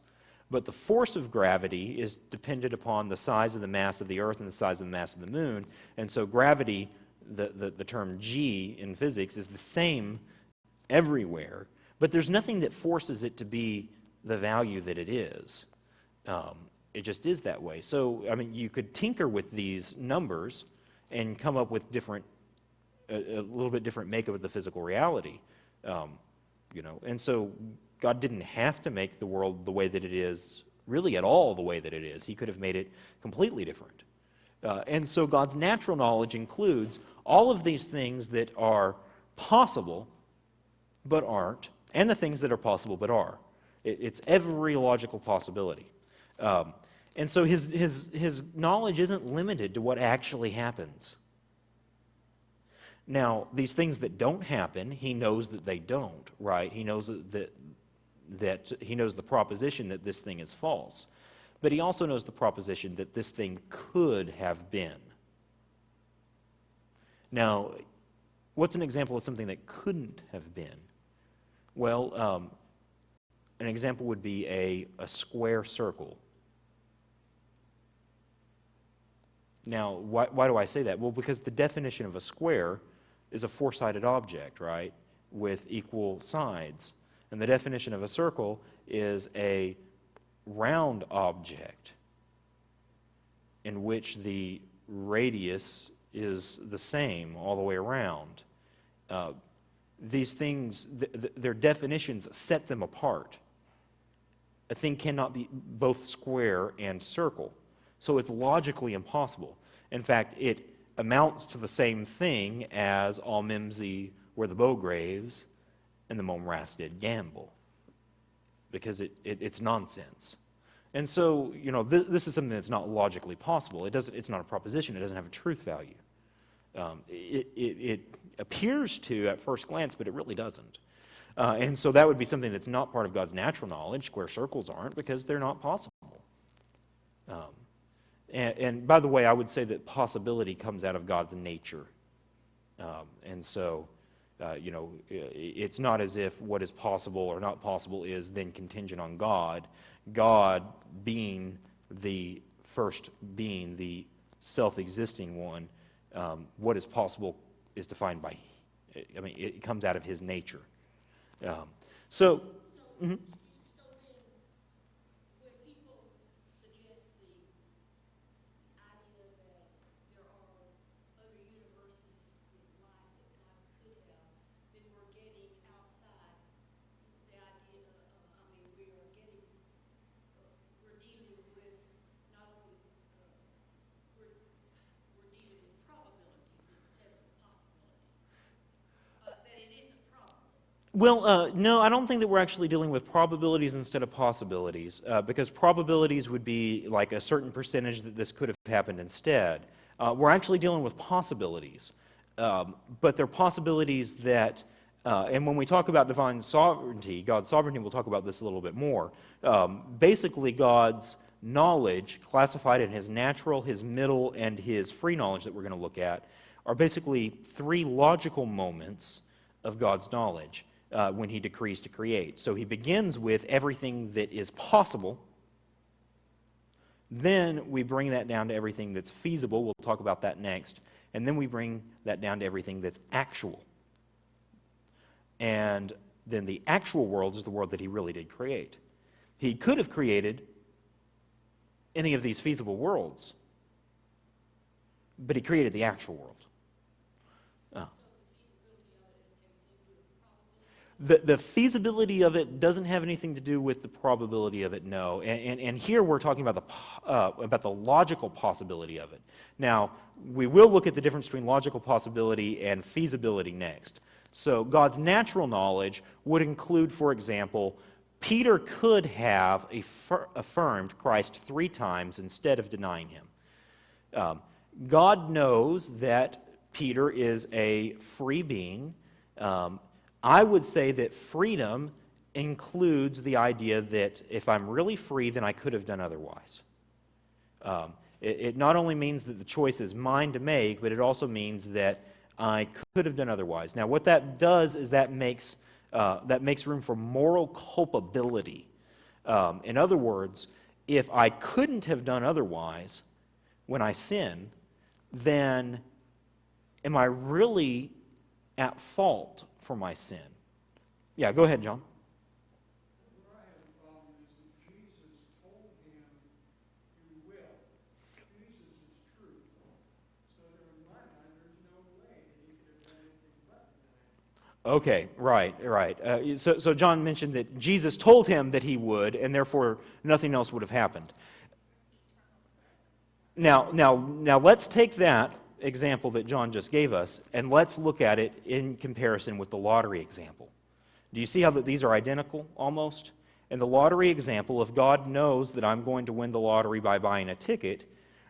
But the force of gravity is dependent upon the size of the mass of the Earth and the size of the mass of the moon, and so gravity, the term G in physics, is the same everywhere, but there's nothing that forces it to be the value that it is. It just is that way. So, you could tinker with these numbers and come up with a little bit different makeup of the physical reality. And so God didn't have to make the world the way that it is, really at all the way that it is. He could have made it completely different. And so God's natural knowledge includes all of these things that are possible but aren't, and the things that are possible but are. It's every logical possibility. And so his knowledge isn't limited to what actually happens. Now, these things that don't happen, he knows that they don't, right? He knows that he knows the proposition that this thing is false. But he also knows the proposition that this thing could have been. Now, what's an example of something that couldn't have been? Well, an example would be a square circle. Now, why do I say that? Well, because the definition of a square is a four-sided object, right, with equal sides. And the definition of a circle is a round object in which the radius is the same all the way around. These things, their definitions set them apart. A thing cannot be both square and circle. So it's logically impossible. In fact, it amounts to the same thing as FUMC, where the Bowgraves and the Momraths did gamble, because it's nonsense. And so, this is something that's not logically possible. It's not a proposition. It doesn't have a truth value. It appears to at first glance, but it really doesn't. And so that would be something that's not part of God's natural knowledge. Square circles aren't, because they're not possible. And by the way, I would say that possibility comes out of God's nature. And so, it's not as if what is possible or not possible is then contingent on God. God being the first being, the self-existing one, what is possible is defined by, it comes out of his nature. Mhm. So then, when people suggest the idea that there are other universes with life that God could have, then we're getting outside the idea of, we are getting, we're dealing with not only, we're dealing with probabilities instead of possibilities. That it isn't probable. Well, no, I don't think that we're actually dealing with probabilities instead of possibilities, because probabilities would be like a certain percentage that this could have happened instead. We're actually dealing with possibilities, but they're possibilities that, and when we talk about divine sovereignty, God's sovereignty, we'll talk about this a little bit more. Basically, God's knowledge, classified in his natural, his middle, and his free knowledge that we're going to look at, are basically three logical moments of God's knowledge. when he decrees to create. So he begins with everything that is possible. Then we bring that down to everything that's feasible. We'll talk about that next. And then we bring that down to everything that's actual. And then the actual world is the world that he really did create. He could have created any of these feasible worlds, but he created the actual world. The feasibility of it doesn't have anything to do with the probability of it, no. And here we're talking about the logical possibility of it. Now, we will look at the difference between logical possibility and feasibility next. So God's natural knowledge would include, for example, Peter could have affirmed Christ 3 times instead of denying him. God knows that Peter is a free being. I would say that freedom includes the idea that if I'm really free, then I could have done otherwise. It not only means that the choice is mine to make, but it also means that I could have done otherwise. Now, what that does is that makes room for moral culpability. In other words, if I couldn't have done otherwise when I sin, then am I really at fault for my sin? Yeah, go ahead, John. Where I have a problem is that Jesus told him, you will. Jesus is truth. So in my mind, there's no way that he could have done anything but deny. Okay, right. So John mentioned that Jesus told him that he would, and therefore nothing else would have happened. Now let's take that example that John just gave us, and let's look at it in comparison with the lottery example. Do you see how that these are identical, almost? In the lottery example, if God knows that I'm going to win the lottery by buying a ticket,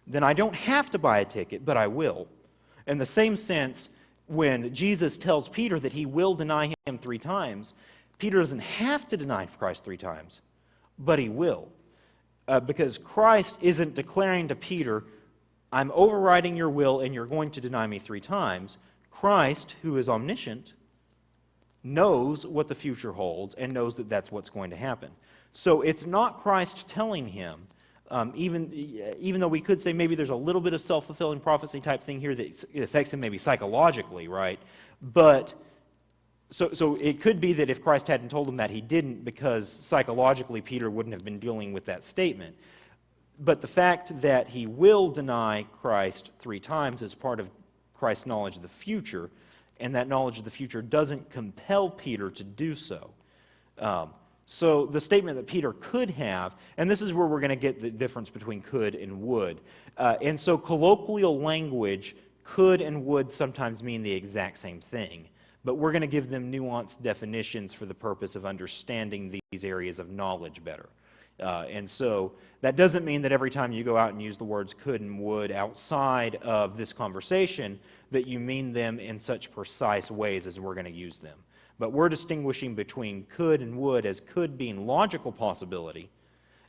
then I don't have to buy a ticket, but I will. In the same sense, when Jesus tells Peter that he will deny him 3 times, Peter doesn't have to deny Christ 3 times, but he will. Because Christ isn't declaring to Peter, I'm overriding your will and you're going to deny me 3 times. Christ, who is omniscient, knows what the future holds and knows that that's what's going to happen. So it's not Christ telling him, even though we could say maybe there's a little bit of self-fulfilling prophecy type thing here that affects him maybe psychologically, right? But so it could be that if Christ hadn't told him that, he didn't, because psychologically Peter wouldn't have been dealing with that statement. But the fact that he will deny Christ 3 times is part of Christ's knowledge of the future, and that knowledge of the future doesn't compel Peter to do so. So the statement that Peter could have, and this is where we're going to get the difference between could and would. And so colloquial language, could and would sometimes mean the exact same thing, but we're going to give them nuanced definitions for the purpose of understanding these areas of knowledge better. And so that doesn't mean that every time you go out and use the words could and would outside of this conversation that you mean them in such precise ways as we're going to use them. But we're distinguishing between could and would as could being logical possibility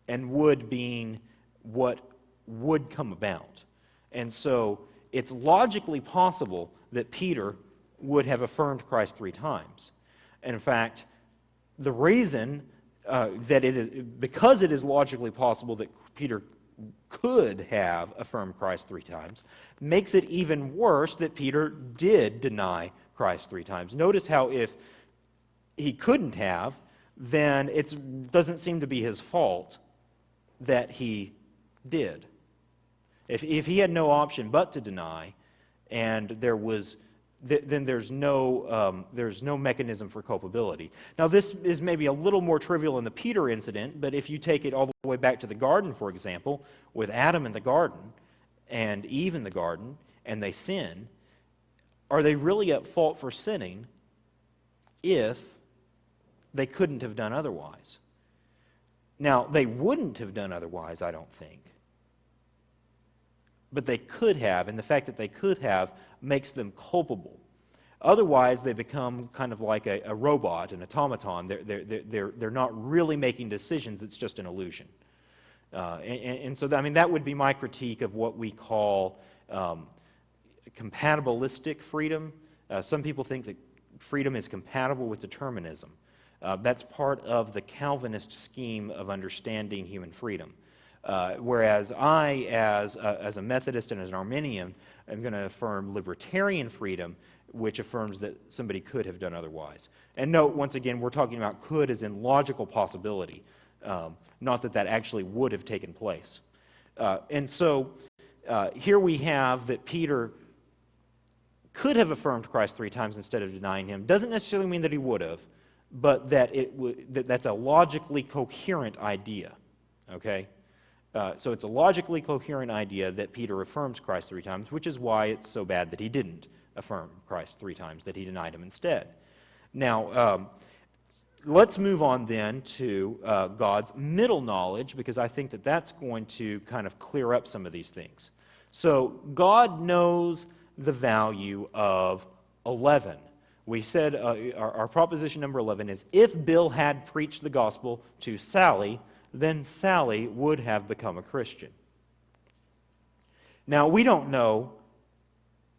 and would being what would come about. And so it's logically possible that Peter would have affirmed Christ 3 times. And in fact, the reason that it is, because it is logically possible that Peter could have affirmed Christ 3 times, makes it even worse that Peter did deny Christ 3 times. Notice how if he couldn't have, then it doesn't seem to be his fault that he did. If he had no option but to deny, and there was then there's no mechanism for culpability. Now, this is maybe a little more trivial in the Peter incident, but if you take it all the way back to the garden, for example, with Adam in the garden and Eve in the garden, and they sin, are they really at fault for sinning if they couldn't have done otherwise? Now, they wouldn't have done otherwise, I don't think. But they could have, and the fact that they could have makes them culpable. Otherwise, they become kind of like a robot, an automaton. They're not really making decisions. It's just an illusion. And so, that would be my critique of what we call compatibilistic freedom. Some people think that freedom is compatible with determinism. That's part of the Calvinist scheme of understanding human freedom. Whereas I, as a Methodist and as an Arminian, am going to affirm libertarian freedom, which affirms that somebody could have done otherwise. And note, once again, we're talking about could as in logical possibility, not that that actually would have taken place. And so here we have that Peter could have affirmed Christ 3 times instead of denying him. Doesn't necessarily mean that he would have, but that that's a logically coherent idea. Okay? So it's a logically coherent idea that Peter affirms Christ 3 times, which is why it's so bad that he didn't affirm Christ 3 times, that he denied him instead. Now, let's move on then to God's middle knowledge, because I think that that's going to kind of clear up some of these things. So God knows the value of 11. We said our proposition number 11 is, if Bill had preached the gospel to Sally, then Sally would have become a Christian. Now, we don't know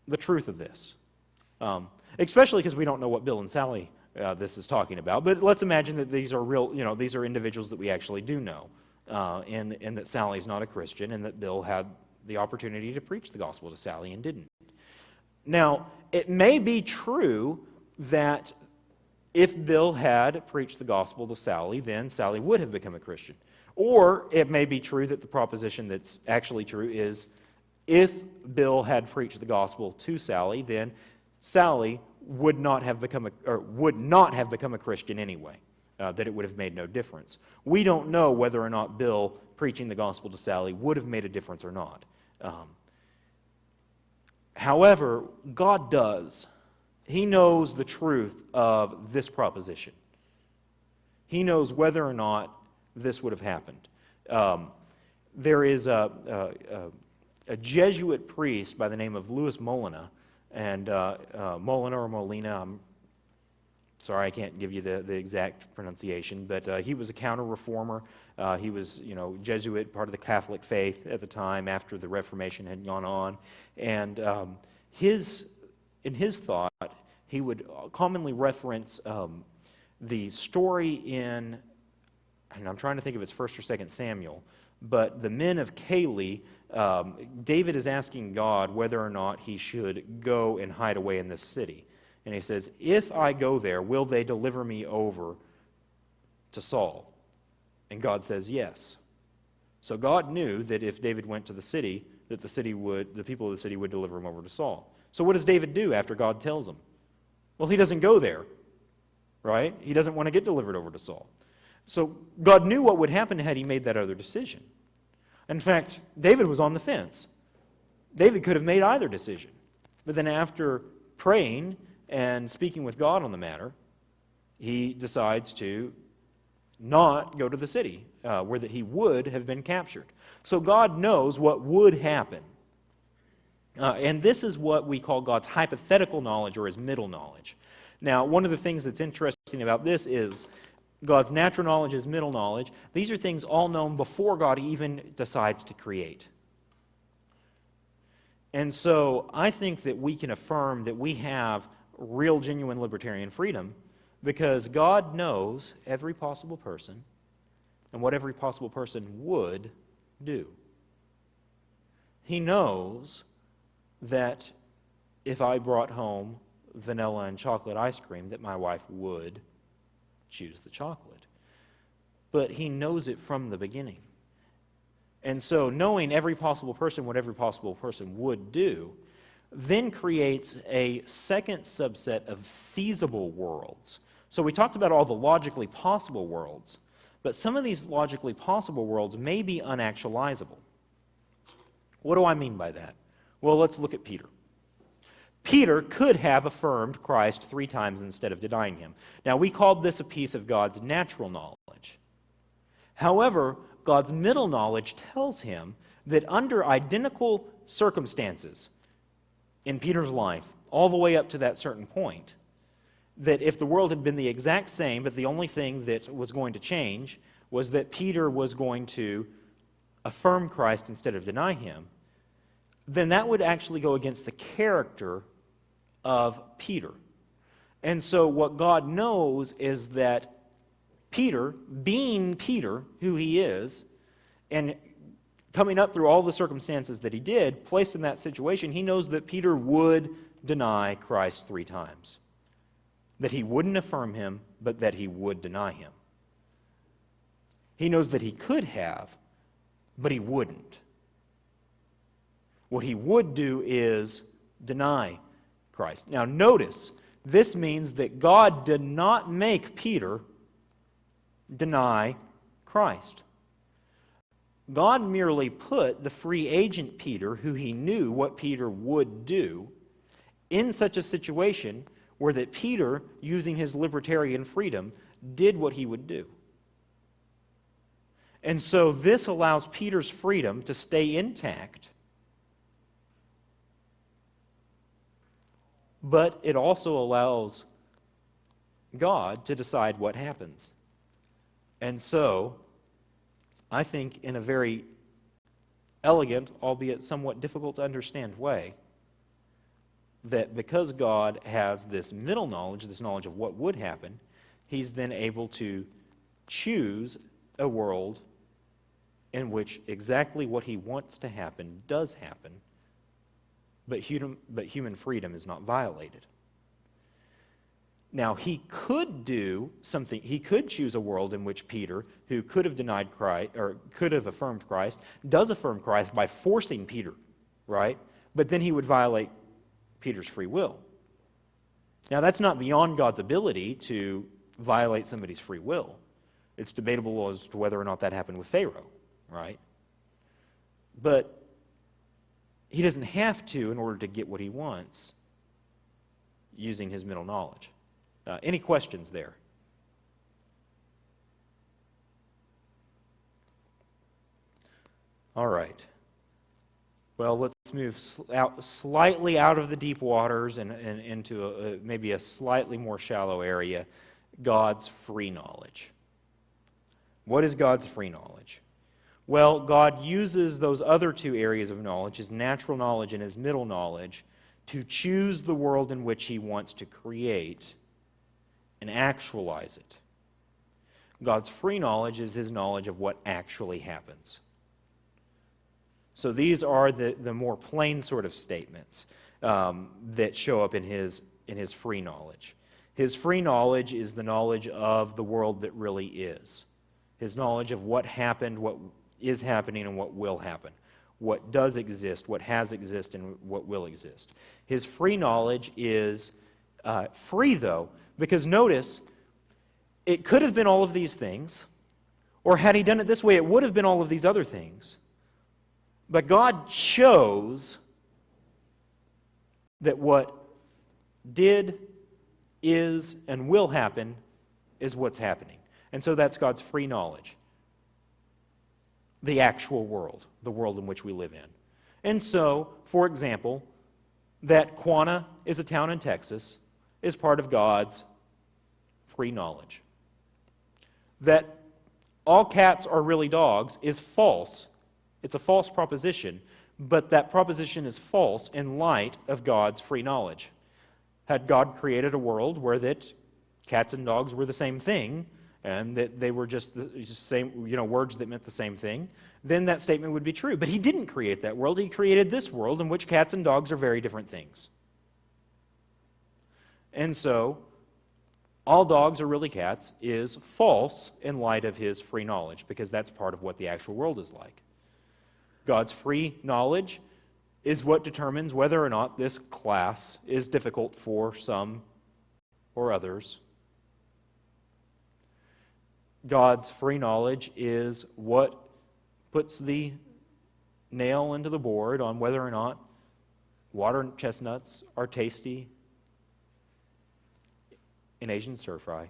the truth of this, especially because we don't know what Bill and Sally this is talking about. But let's imagine that these are real, these are individuals that we actually do know, and that Sally's not a Christian, and that Bill had the opportunity to preach the gospel to Sally and didn't. Now, it may be true that if Bill had preached the gospel to Sally, then Sally would have become a Christian. Or it may be true that the proposition that's actually true is, if Bill had preached the gospel to Sally, then Sally would not have become a Christian anyway. That it would have made no difference. We don't know whether or not Bill preaching the gospel to Sally would have made a difference or not. However, God does. He knows the truth of this proposition. He knows whether or not this would have happened. There is a Jesuit priest by the name of Louis Molina, and Molina or Molina, I'm sorry I can't give you the exact pronunciation, but he was a counter-reformer. He was, Jesuit, part of the Catholic faith at the time after the Reformation had gone on. And in his thought, he would commonly reference the story in, and I'm trying to think if it's 1st or 2nd Samuel, but the men of Keilah, David is asking God whether or not he should go and hide away in this city. And he says, if I go there, will they deliver me over to Saul? And God says yes. So God knew that if David went to the city, that the people of the city would deliver him over to Saul. So what does David do after God tells him? Well, he doesn't go there, right? He doesn't want to get delivered over to Saul. So God knew what would happen had he made that other decision. In fact, David was on the fence. David could have made either decision. But then after praying and speaking with God on the matter, he decides to not go to the city where that he would have been captured. So God knows what would happen. And this is what we call God's hypothetical knowledge, or his middle knowledge. Now, one of the things that's interesting about this is God's natural knowledge, his middle knowledge. These are things all known before God even decides to create. And so I think that we can affirm that we have real, genuine libertarian freedom because God knows every possible person and what every possible person would do. He knows that if I brought home vanilla and chocolate ice cream, that my wife would choose the chocolate. But he knows it from the beginning. And so knowing every possible person, what every possible person would do, then creates a second subset of feasible worlds. So we talked about all the logically possible worlds, but some of these logically possible worlds may be unactualizable. What do I mean by that? Well, let's look at Peter. Peter could have affirmed Christ 3 times instead of denying him. Now, we called this a piece of God's natural knowledge. However, God's middle knowledge tells him that under identical circumstances in Peter's life, all the way up to that certain point, that if the world had been the exact same, but the only thing that was going to change was that Peter was going to affirm Christ instead of deny him, then that would actually go against the character of Peter. And so what God knows is that Peter, being Peter, who he is, and coming up through all the circumstances that he did, placed in that situation, he knows that Peter would deny Christ 3 times. That he wouldn't affirm him, but that he would deny him. He knows that he could have, but he wouldn't. What he would do is deny Christ. Now notice, this means that God did not make Peter deny Christ. God merely put the free agent Peter, who he knew what Peter would do, in such a situation where that Peter, using his libertarian freedom, did what he would do. And so this allows Peter's freedom to stay intact, but it also allows God to decide what happens. And so, I think in a very elegant, albeit somewhat difficult to understand way, that because God has this middle knowledge, this knowledge of what would happen, he's then able to choose a world in which exactly what he wants to happen does happen, but human freedom is not violated. Now, he could do something, he could choose a world in which Peter, who could have denied Christ, or could have affirmed Christ, does affirm Christ by forcing Peter, right? But then he would violate Peter's free will. Now, that's not beyond God's ability to violate somebody's free will. It's debatable as to whether or not that happened with Pharaoh, right? But he doesn't have to in order to get what he wants using his middle knowledge. Any questions there? All right. Well, let's move slightly out of the deep waters and into maybe a slightly more shallow area, God's free knowledge. What is God's free knowledge? Well, God uses those other 2 areas of knowledge, his natural knowledge and his middle knowledge, to choose the world in which he wants to create and actualize it. God's free knowledge is his knowledge of what actually happens. So these are the more plain sort of statements that show up in his free knowledge. His free knowledge is the knowledge of the world that really is. His knowledge of what happened, what is happening, and what will happen. What does exist, what has existed, and what will exist. His free knowledge is free, though, because notice, it could have been all of these things, or had he done it this way, it would have been all of these other things. But God chose that what did, is, and will happen is what's happening. And so that's God's free knowledge. The actual world, the world in which we live in. And so, for example, that Quanah is a town in Texas is part of God's free knowledge. That all cats are really dogs is false. It's a false proposition, but that proposition is false in light of God's free knowledge. Had God created a world where that cats and dogs were the same thing, and that they were just the same, words that meant the same thing, then that statement would be true. But he didn't create that world. He created this world in which cats and dogs are very different things. And so, all dogs are really cats is false in light of his free knowledge, because that's part of what the actual world is like. God's free knowledge is what determines whether or not this class is difficult for some or others. God's free knowledge is what puts the nail into the board on whether or not water chestnuts are tasty in Asian stir fry.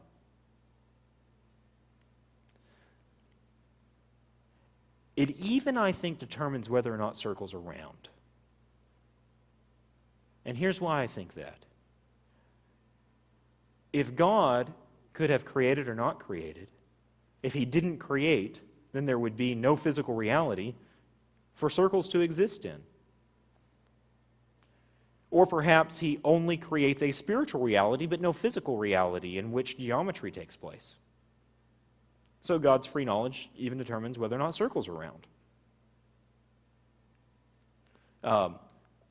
It even, I think, determines whether or not circles are round. And here's why I think that. If God could have created or not created, if he didn't create, then there would be no physical reality for circles to exist in. Or perhaps he only creates a spiritual reality but no physical reality in which geometry takes place. So God's free knowledge even determines whether or not circles are round.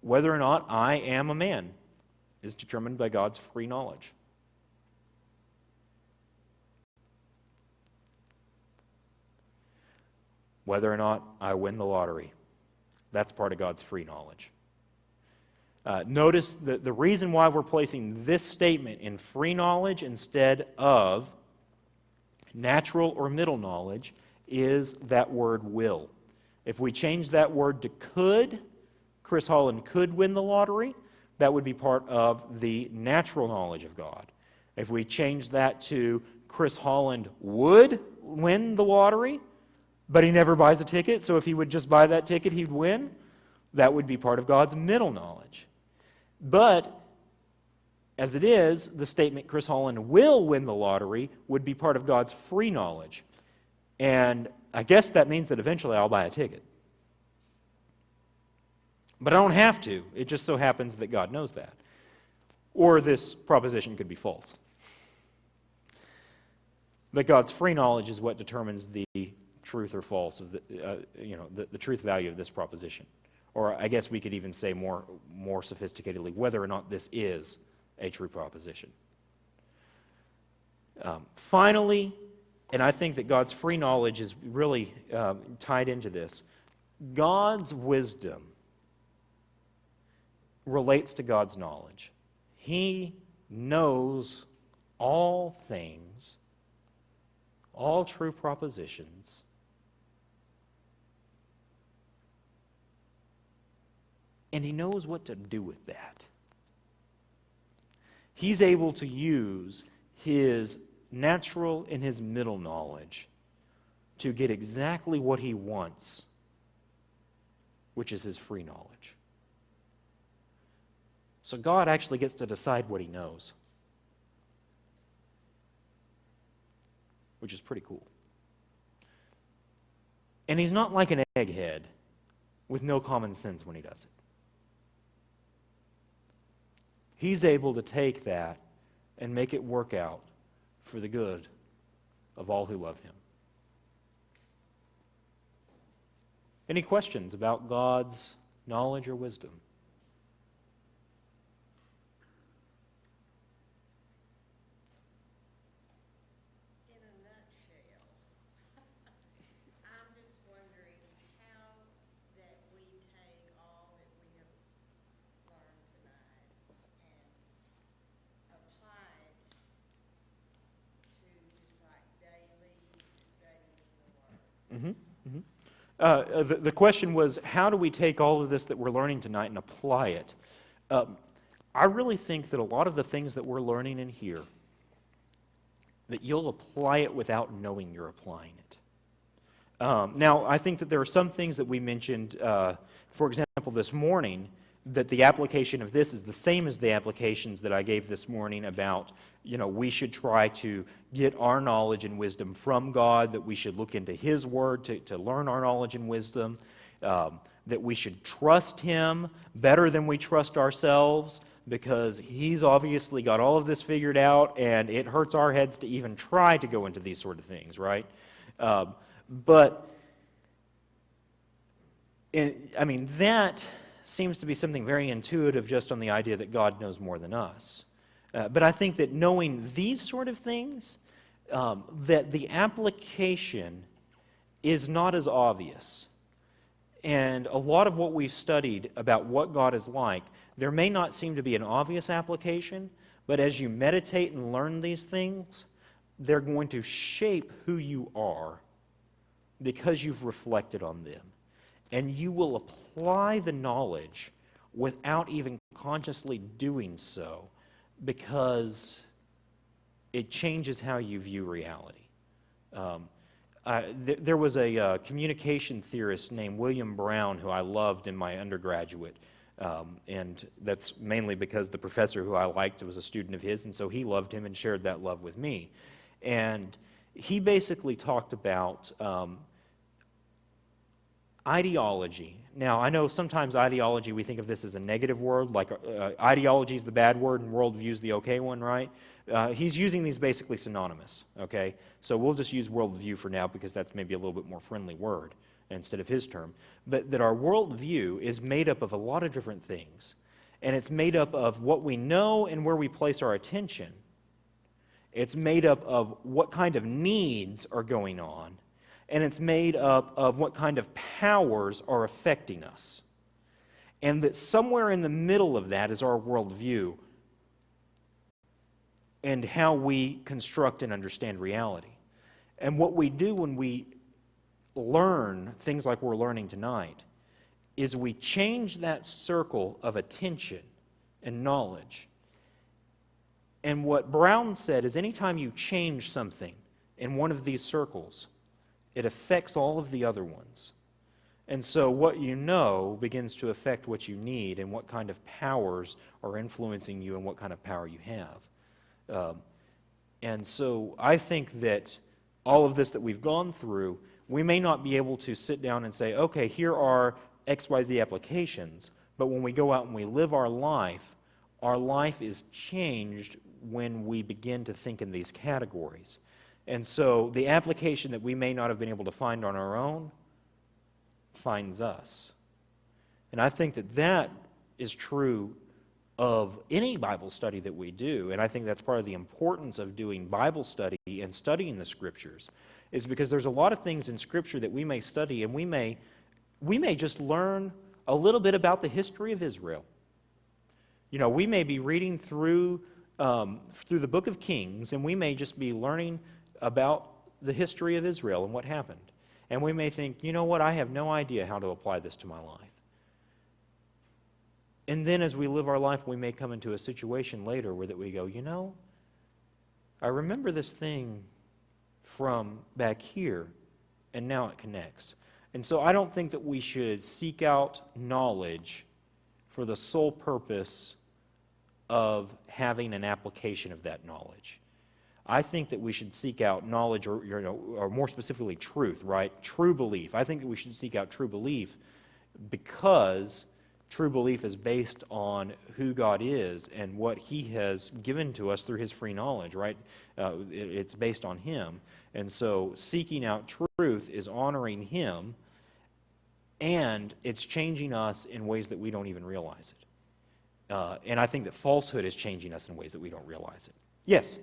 Whether or not I am a man is determined by God's free knowledge. Whether or not I win the lottery, that's part of God's free knowledge. Notice that the reason why we're placing this statement in free knowledge instead of natural or middle knowledge is that word will. If we change that word to could, Chris Holland could win the lottery, that would be part of the natural knowledge of God. If we change that to Chris Holland would win the lottery, but he never buys a ticket, so if he would just buy that ticket, he'd win, that would be part of God's middle knowledge. But, as it is, the statement Chris Holland will win the lottery would be part of God's free knowledge. And I guess that means that eventually I'll buy a ticket. But I don't have to. It just so happens that God knows that. Or this proposition could be false. But God's free knowledge is what determines the truth or false of the truth value of this proposition. Or I guess we could even say more sophisticatedly whether or not this is a true proposition. Finally, and I think that God's free knowledge is really tied into this, God's wisdom relates to God's knowledge. He knows all things, all true propositions, and he knows what to do with that. He's able to use his natural and his middle knowledge to get exactly what he wants, which is his free knowledge. So God actually gets to decide what he knows, which is pretty cool. And he's not like an egghead with no common sense when he does it. He's able to take that and make it work out for the good of all who love him. Any questions about God's knowledge or wisdom? In a nutshell, I'm just wondering how that we take all that we have learned tonight and apply it to just like daily studying the Word. The question was, how do we take all of this that we're learning tonight and apply it? I really think that a lot of the things that we're learning in here, that you'll apply it without knowing you're applying it. Now, I think that there are some things that we mentioned, for example, this morning, that the application of this is the same as the applications that I gave this morning about, we should try to get our knowledge and wisdom from God, that we should look into His Word to learn our knowledge and wisdom, that we should trust Him better than we trust ourselves, because He's obviously got all of this figured out, and it hurts our heads to even try to go into these sort of things, right? That seems to be something very intuitive just on the idea that God knows more than us. But I think that knowing these sort of things, that the application is not as obvious. And a lot of what we've studied about what God is like, there may not seem to be an obvious application, but as you meditate and learn these things, they're going to shape who you are because you've reflected on them. And you will apply the knowledge without even consciously doing so, because it changes how you view reality. There was a communication theorist named William Brown who I loved in my undergraduate, and that's mainly because the professor who I liked was a student of his, and so he loved him and shared that love with me. And he basically talked about Ideology. Now, I know sometimes ideology, we think of this as a negative word, like ideology is the bad word and worldview is the okay one, right? He's using these basically synonymous, okay? So we'll just use worldview for now because that's maybe a little bit more friendly word instead of his term. But that our worldview is made up of a lot of different things. And it's made up of what we know and where we place our attention. It's made up of what kind of needs are going on. And it's made up of what kind of powers are affecting us. And that somewhere in the middle of that is our worldview and how we construct and understand reality. And what we do when we learn things like we're learning tonight is we change that circle of attention and knowledge. And what Brown said is anytime you change something in one of these circles, it affects all of the other ones. And so what you know begins to affect what you need and what kind of powers are influencing you and what kind of power you have. And so I think that all of this that we've gone through, we may not be able to sit down and say, okay, here are XYZ applications, but when we go out and we live our life is changed when we begin to think in these categories. And so the application that we may not have been able to find on our own finds us. And I think that that is true of any Bible study that we do. And I think that's part of the importance of doing Bible study and studying the Scriptures, is because there's a lot of things in Scripture that we may study and we may just learn a little bit about the history of Israel. You know, we may be reading through the book of Kings, and we may just be learning about the history of Israel and what happened. And we may think, you know what, I have no idea how to apply this to my life. And then as we live our life, we may come into a situation later where that we go, you know, I remember this thing from back here, and now it connects. And so I don't think that we should seek out knowledge for the sole purpose of having an application of that knowledge. I think that we should seek out knowledge, or more specifically truth, right? True belief. I think that we should seek out true belief because true belief is based on who God is and what He has given to us through His free knowledge, right? It's based on Him. And so seeking out truth is honoring Him, and it's changing us in ways that we don't even realize it. And I think that falsehood is changing us in ways that we don't realize it. Yes?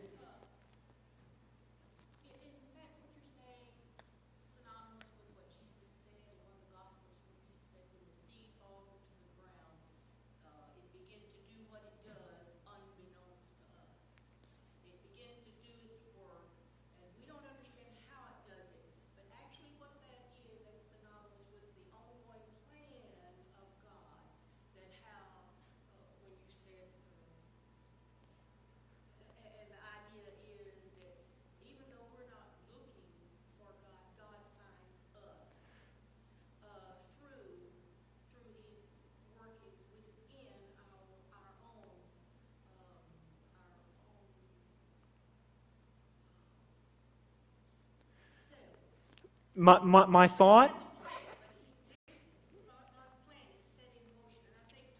My thought?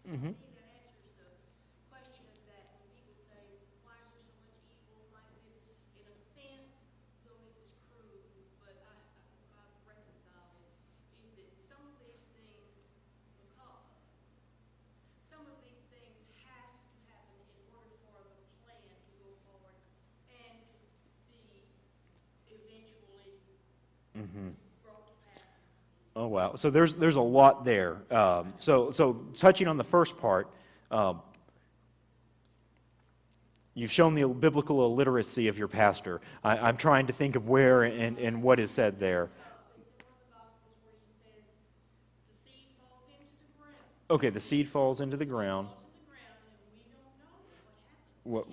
Mm-hmm. Mm-hmm. Oh, wow. So there's a lot there. So touching on the first part, you've shown the biblical illiteracy of your pastor. I'm trying to think of where and what is said there. Okay, the seed falls into the ground. What?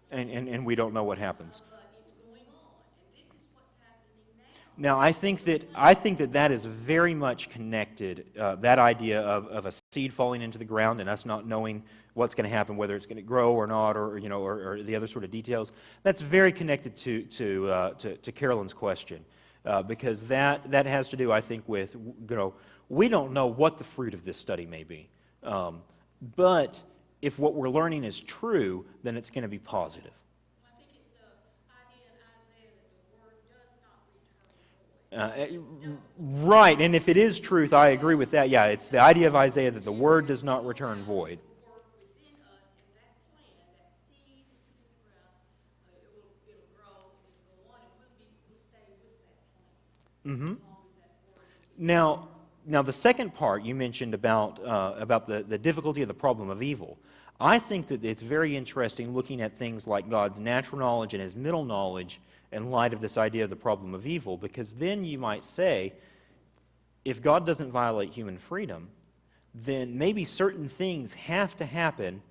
And we don't know what happens. Now, I think that is very much connected, that idea of a seed falling into the ground and us not knowing what's going to happen, whether it's going to grow or not, or the other sort of details. That's very connected to Carolyn's question. because that has to do, I think, with, we don't know what the fruit of this study may be. But if what we're learning is true, then it's going to be positive. I think it's the idea in Isaiah that the word does not return void. Right, and if it is truth, I agree with that. Yeah, it's the idea of Isaiah that the word does not return void. Work within us, and that plan, that seed is put in the ground, it'll grow, and it'll go on, and we'll stay with that plan. As long as that word Now, the second part you mentioned about the difficulty of the problem of evil. I think that it's very interesting looking at things like God's natural knowledge and His middle knowledge in light of this idea of the problem of evil, because then you might say, if God doesn't violate human freedom, then maybe certain things have to happen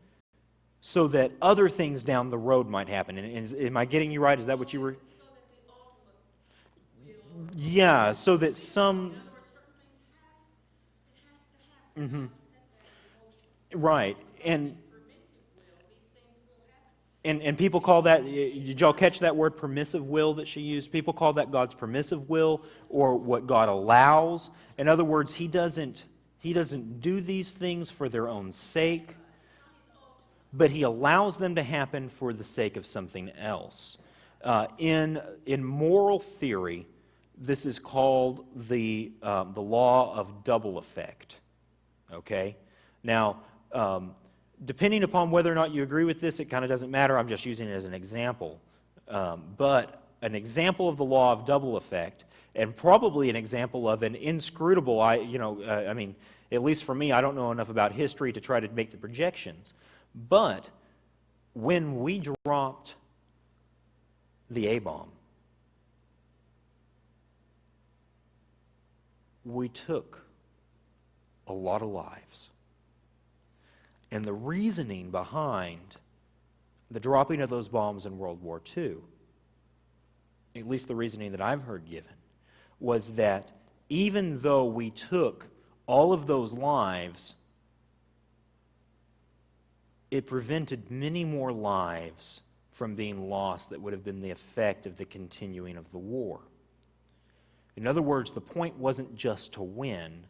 so that other things down the road might happen. And am I getting you right? Is that what you were? so that the ultimate will. Yeah, so that some. In other words, certain things it has to happen. Mhm. Set that in motion. Right, and Permissive will, these things will happen. and people call that, did y'all catch that word permissive will that she used? People call that God's permissive will, or what God allows. In other words, He doesn't do these things for their own sake, but He allows them to happen for the sake of something else. In moral theory, this is called the law of double effect. Okay? Now, depending upon whether or not you agree with this, it kind of doesn't matter. I'm just using it as an example. But an example of the law of double effect, and probably an example of an inscrutable, I mean, at least for me, I don't know enough about history to try to make the projections. But when we dropped the A-bomb, we took a lot of lives. And the reasoning behind the dropping of those bombs in World War II, at least the reasoning that I've heard given, was that even though we took all of those lives, it prevented many more lives from being lost that would have been the effect of the continuing of the war. In other words, the point wasn't just to win.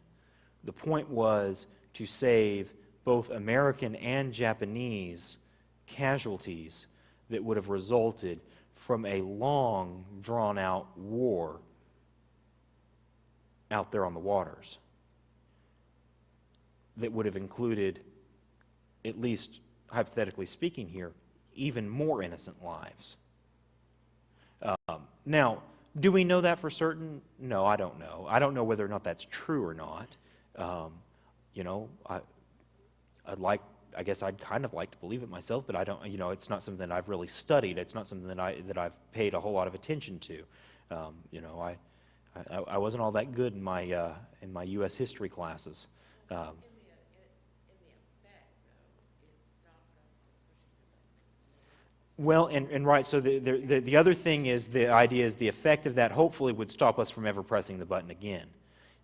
The point was to save both American and Japanese casualties that would have resulted from a long, drawn-out war out there on the waters that would have included, at least hypothetically speaking here, even more innocent lives. Now, do we know that for certain? No, I don't know. I don't know whether or not that's true or not. I guess I'd kind of like to believe it myself, but I don't. It's not something that I've really studied. It's not something that I've paid a whole lot of attention to. I wasn't all that good in my U.S. history classes. In the effect, though, it stops us from pushing the button. Well, and right, so the other thing is, the idea is the effect of that hopefully would stop us from ever pressing the button again.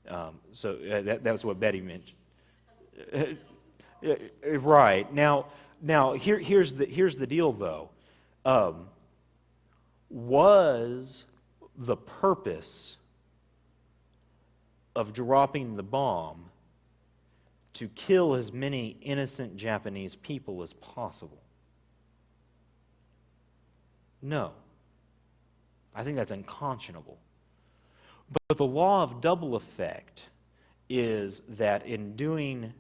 That was what Betty mentioned. Right. Now here's the deal, though. Was the purpose of dropping the bomb to kill as many innocent Japanese people as possible? No. I think that's unconscionable. But the law of double effect is that in doing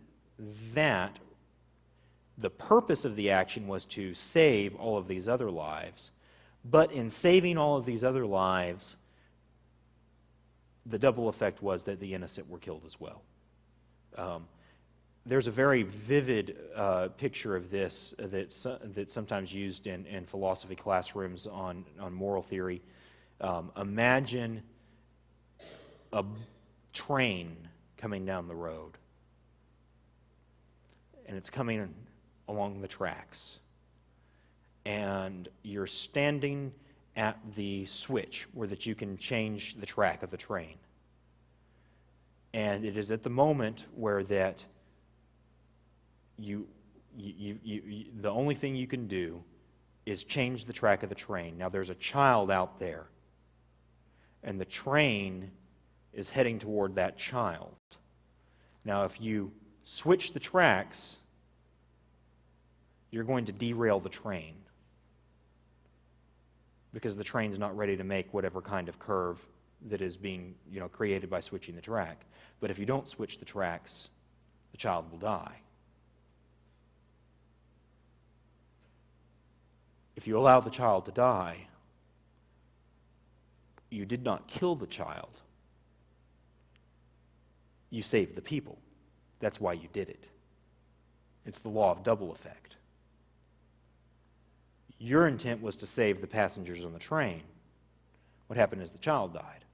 that, the purpose of the action was to save all of these other lives. But in saving all of these other lives, the double effect was that the innocent were killed as well. There's a very vivid picture of this that's sometimes used in philosophy classrooms on moral theory. Imagine a train coming down the road, and it's coming along the tracks, and you're standing at the switch where that you can change the track of the train. And it is at the moment where that the only thing you can do is change the track of the train. Now there's a child out there, and the train is heading toward that child. Now, if you switch the tracks, you're going to derail the train because the train's not ready to make whatever kind of curve that is being, created by switching the track. But if you don't switch the tracks, the child will die. If you allow the child to die, you did not kill the child. You saved the people. That's why you did it. It's the law of double effect. Your intent was to save the passengers on the train. What happened is the child died.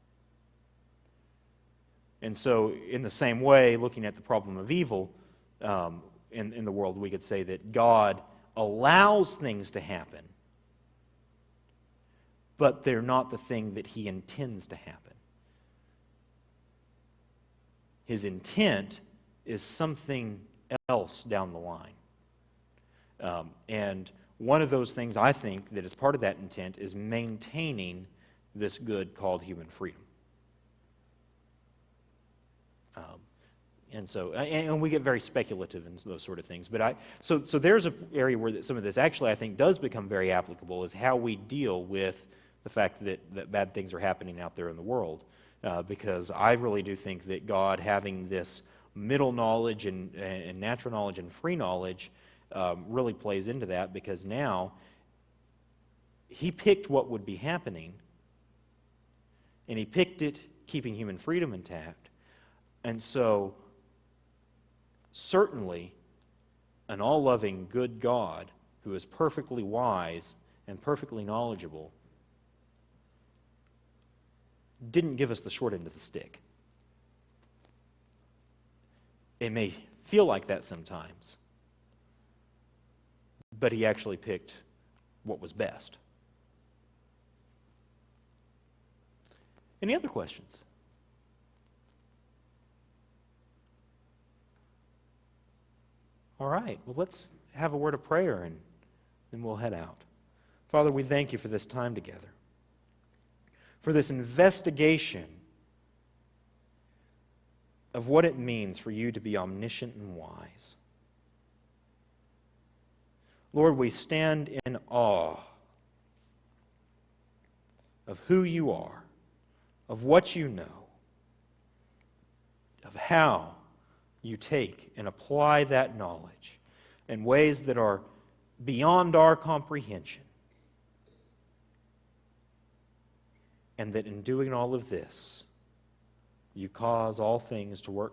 And so, in the same way, looking at the problem of evil in the world, we could say that God allows things to happen, but they're not the thing that He intends to happen. His intent is something else down the line. And one of those things I think that is part of that intent is maintaining this good called human freedom. And we get very speculative in those sort of things. But so there's an area where some of this actually I think does become very applicable, is how we deal with the fact that bad things are happening out there in the world. Because I really do think that God, having this middle knowledge and natural knowledge and free knowledge, really plays into that, because now He picked what would be happening, and He picked it keeping human freedom intact. And so, certainly, an all-loving, good God who is perfectly wise and perfectly knowledgeable didn't give us the short end of the stick. It may feel like that sometimes, but He actually picked what was best. Any other questions? All right, well, let's have a word of prayer and then we'll head out. Father, we thank You for this time together, for this investigation of what it means for You to be omniscient and wise. Lord, we stand in awe of who You are, of what You know, of how You take and apply that knowledge in ways that are beyond our comprehension. And that in doing all of this, You cause all things to work